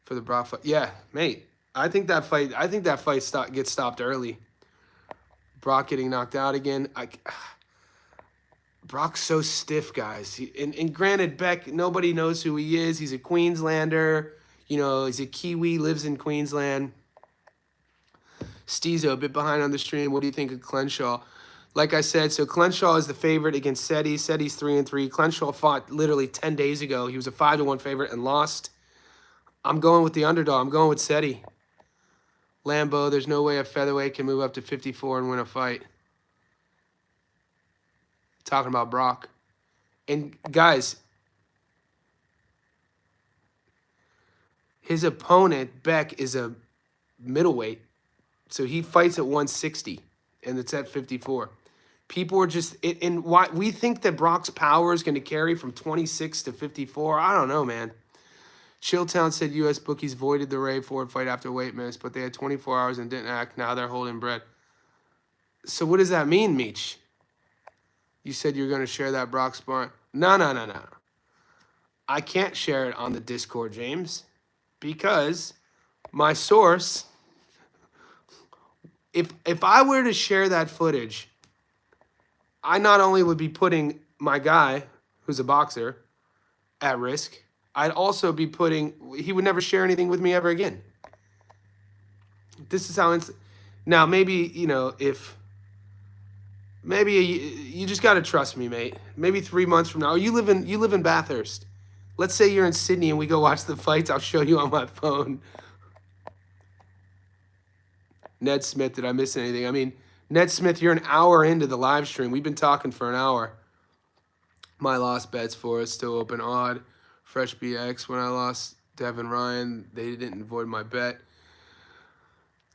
for the Brock fight. Yeah, mate. I think that fight gets stopped early. Brock getting knocked out again. Brock's so stiff, guys. And granted, Beck, nobody knows who he is. He's a Queenslander. He's a Kiwi, lives in Queensland. Steezo, a bit behind on the stream. What do you think of Clenshaw? Like I said, so Clenshaw is the favorite against Seti. Seti's 3-3. Clenshaw fought literally 10 days ago. He was a 5-1 favorite and lost. I'm going with the underdog. I'm going with Seti. Lambo, there's no way a featherweight can move up to 54 and win a fight. Talking about Brock. And guys, his opponent, Beck, is a middleweight. So he fights at 160, and it's at 54. People are just and why we think that Brock's power is going to carry from 26 to 54. I don't know, man. Chilltown said U.S. bookies voided the Ray Ford fight after weight miss, but they had 24 hours and didn't act. Now they're holding bread. So what does that mean, Meech? You said you're going to share that Brock sparring. No. I can't share it on the Discord, James, because my source, if I were to share that footage, I not only would be putting my guy, who's a boxer, at risk, I'd also be he would never share anything with me ever again. This is how now maybe, maybe you just got to trust me, mate. Maybe 3 months from now, you live in Bathurst. Let's say you're in Sydney and we go watch the fights. I'll show you on my phone. Ned Smith, did I miss anything? I mean, Ned Smith, you're an hour into the live stream. We've been talking for an hour. My lost bets for us still open odd. Fresh BX, when I lost Devin Ryan, they didn't void my bet.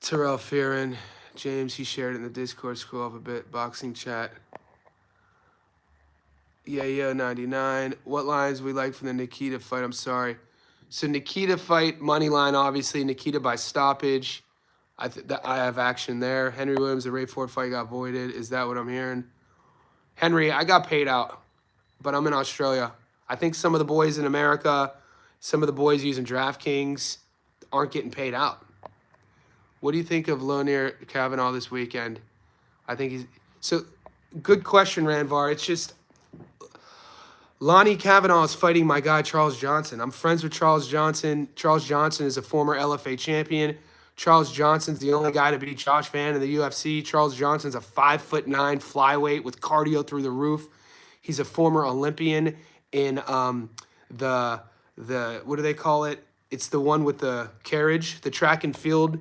Terrell Fearon, James, he shared it in the Discord. Scroll up a bit. Boxing chat. Yeah, 99. What lines we like from the Nikita fight? I'm sorry. So Nikita fight, money line, obviously. Nikita by stoppage. I have action there. Henry Williams, the Ray Ford fight got voided. Is that what I'm hearing? Henry, I got paid out, but I'm in Australia. I think some of the boys in America, some of the boys using DraftKings aren't getting paid out. What do you think of Lonir Kavanaugh this weekend? I think he's... So, good question, Ranvar. It's just... Lonnie Kavanaugh is fighting my guy, Charles Johnson. I'm friends with Charles Johnson. Charles Johnson is a former LFA champion. Charles Johnson's the only guy to beat Josh Van in the UFC. Charles Johnson's a 5'9" flyweight with cardio through the roof. He's a former Olympian in the what do they call it? It's the one with the carriage, the track and field,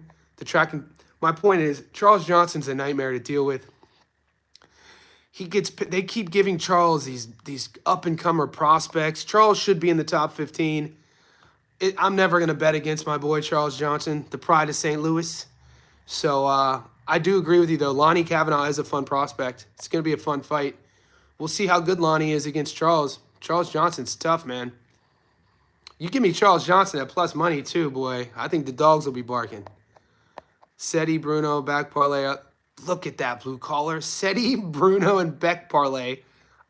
my point is Charles Johnson's a nightmare to deal with. They keep giving Charles these up-and-comer prospects. Charles should be in the top 15. I'm never going to bet against my boy Charles Johnson, the pride of St. Louis. So I do agree with you, though. Lonnie Kavanaugh is a fun prospect. It's going to be a fun fight. We'll see how good Lonnie is against Charles. Charles Johnson's tough, man. You give me Charles Johnson at plus money, too, boy. I think the dogs will be barking. Seti, Bruno, back parlay. Look at that blue collar. Seti, Bruno, and Beck parlay.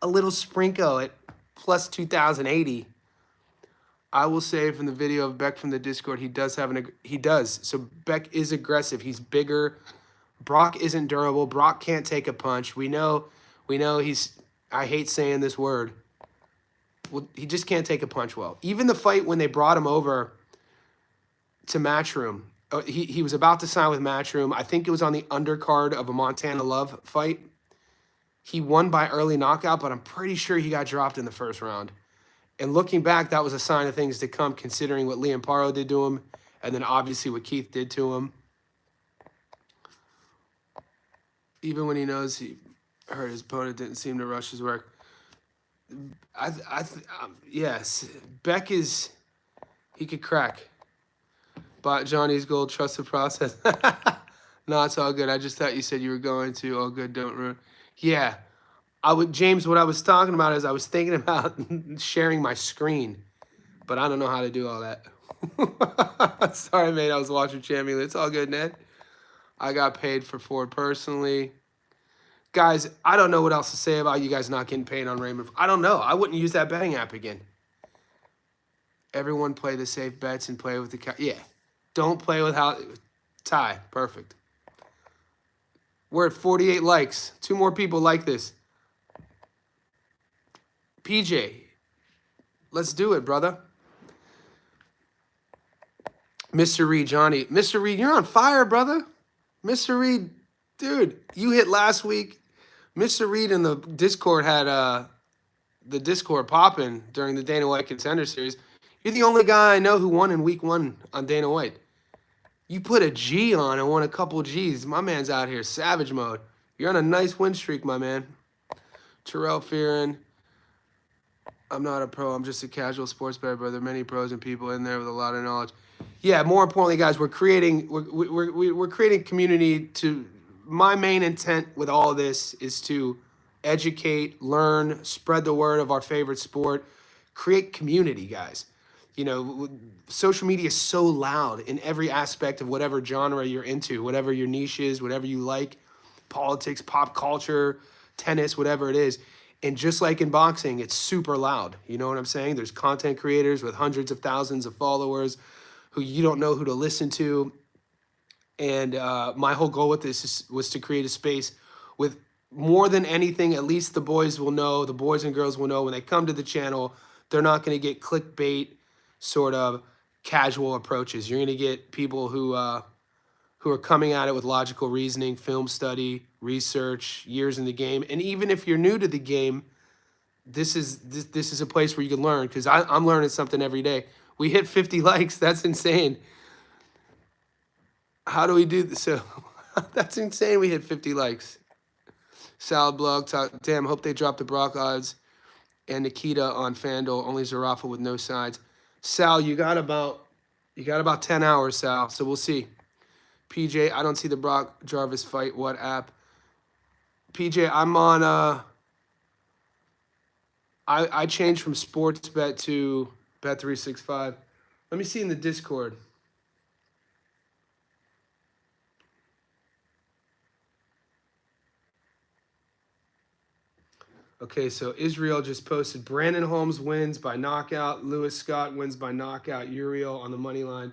A little sprinkle at plus 2,080. I will say from the video of Beck from the Discord, he does. So Beck is aggressive. He's bigger. Brock isn't durable. Brock can't take a punch. We know he's, I hate saying this word. Well, he just can't take a punch well. Even the fight when they brought him over to Matchroom, he was about to sign with Matchroom. I think it was on the undercard of a Montana Love fight. He won by early knockout, but I'm pretty sure he got dropped in the first round. And looking back, that was a sign of things to come, considering what Liam Paro did to him, and then obviously what Keith did to him. Even when he knows he hurt his opponent, didn't seem to rush his work. Yes, Beck is, he could crack. Bought Johnny's gold, trust the process. No, it's all good. I just thought you said you were going to. All good, don't ruin. Yeah. James, what I was talking about is I was thinking about sharing my screen, but I don't know how to do all that. Sorry, mate. I was watching Champion. It's all good, Ned. I got paid for Ford personally. Guys, I don't know what else to say about you guys not getting paid on Raymond. I don't know. I wouldn't use that betting app again. Everyone play the safe bets and play with the... Yeah. Don't play with how... Tie. Perfect. We're at 48 likes. 2 more people like this. PJ, let's do it, brother. Mr. Reed, Johnny. Mr. Reed, you're on fire, brother. Mr. Reed, dude, you hit last week. Mr. Reed in the Discord had the Discord popping during the Dana White Contender Series. You're the only guy I know who won in week 1 on Dana White. You put a G on and won a couple G's. My man's out here, savage mode. You're on a nice win streak, my man. Terrell Fearon. I'm not a pro. I'm just a casual sports bettor, but there are many pros and people in there with a lot of knowledge. Yeah, more importantly, guys, we're creating community. To my main intent with all of this is to educate, learn, spread the word of our favorite sport, create community, guys. You know, social media is so loud in every aspect of whatever genre you're into, whatever your niche is, whatever you like, politics, pop culture, tennis, whatever it is. And just like in boxing, it's super loud. You know what I'm saying? There's content creators with hundreds of thousands of followers who you don't know who to listen to. And my whole goal with this was to create a space with, more than anything, at least the boys will know, the boys and girls will know when they come to the channel, they're not going to get clickbait sort of casual approaches. You're going to get people who are coming at it with logical reasoning, film study, research, years in the game. And even if you're new to the game, this is a place where you can learn, because I'm learning something every day. We hit 50 likes. That's insane. How do we do this? So that's insane. We hit 50 likes. Salad blog, damn, hope they drop the Brock odds. And Nikita on FanDuel, only Zarafa with no sides. Sal, you got about 10 hours, Sal. So we'll see. PJ, I don't see the Brock Jarvis fight. What app? PJ, I'm on I changed from Sportsbet to Bet365. Let me see in the Discord. Okay, so Israel just posted Brandon Holmes wins by knockout. Lewis Scott wins by knockout. Uriel on the money line.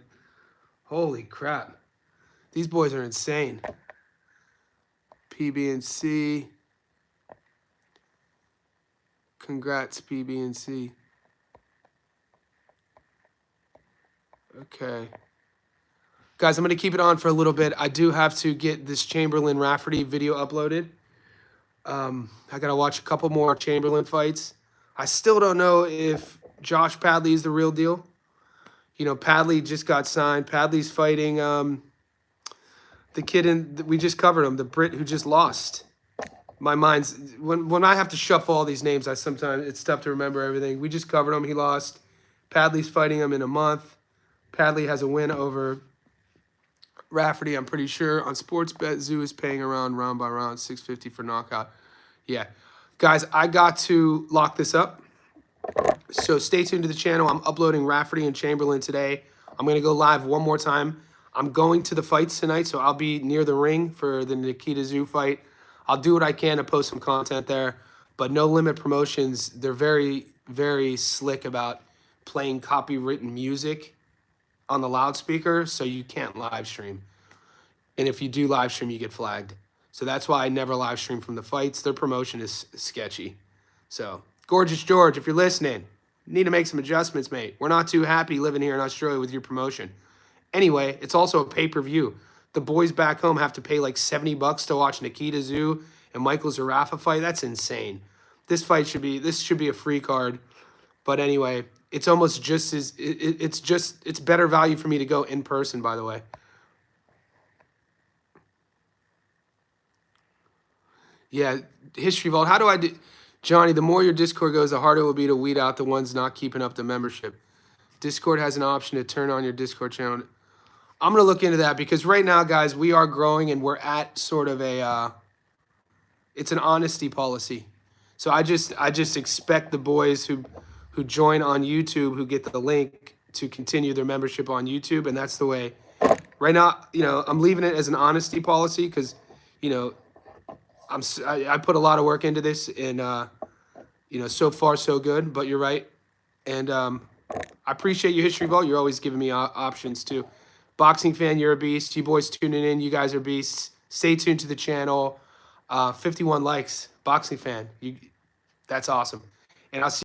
Holy crap. These boys are insane. PB&C. Congrats, PB&C. Okay. Guys, I'm going to keep it on for a little bit. I do have to get this Chamberlain Rafferty video uploaded. I got to watch a couple more Chamberlain fights. I still don't know if Josh Padley is the real deal. You know, Padley just got signed. Padley's fighting the kid we just covered him, the Brit who just lost. My mind's, when I have to shuffle all these names, it's tough to remember everything. We just covered him. He lost. Padley's fighting him in a month. Padley has a win over Rafferty, I'm pretty sure. On Sportsbet, Tszyu is paying around round by round, $650 for knockout. Yeah. Guys, I got to lock this up. So stay tuned to the channel. I'm uploading Rafferty and Chamberlain today. I'm going to go live one more time. I'm going to the fights tonight, so I'll be near the ring for the Nikita Tszyu fight. I'll do what I can to post some content there. But No Limit Promotions, they're very, very slick about playing copywritten music on the loudspeaker, so you can't live stream. And if you do live stream, you get flagged. So that's why I never live stream from the fights. Their promotion is sketchy. So, Gorgeous George, if you're listening, need to make some adjustments, mate. We're not too happy living here in Australia with your promotion. Anyway, it's also a pay-per-view. The boys back home have to pay like $70 to watch Nikita Tszyu and Michael Zarafa fight. That's insane. This should be a free card. But anyway, it's almost just as it's better value for me to go in person, by the way. Yeah, History Vault. How do I do? Johnny, the more your Discord goes, the harder it will be to weed out the ones not keeping up the membership. Discord has an option to turn on your Discord channel. I'm going to look into that, because right now, guys, we are growing and we're at sort of it's an honesty policy. So I just expect the boys who join on YouTube, who get the link, to continue their membership on YouTube. And that's the way. Right now, you know, I'm leaving it as an honesty policy because, you know, I put a lot of work into this, and you know, so far so good. But you're right, and I appreciate your History Vault. You're always giving me options too. Boxing fan, you're a beast. You boys tuning in, you guys are beasts. Stay tuned to the channel. 51 likes. Boxing fan, that's awesome. And I'll see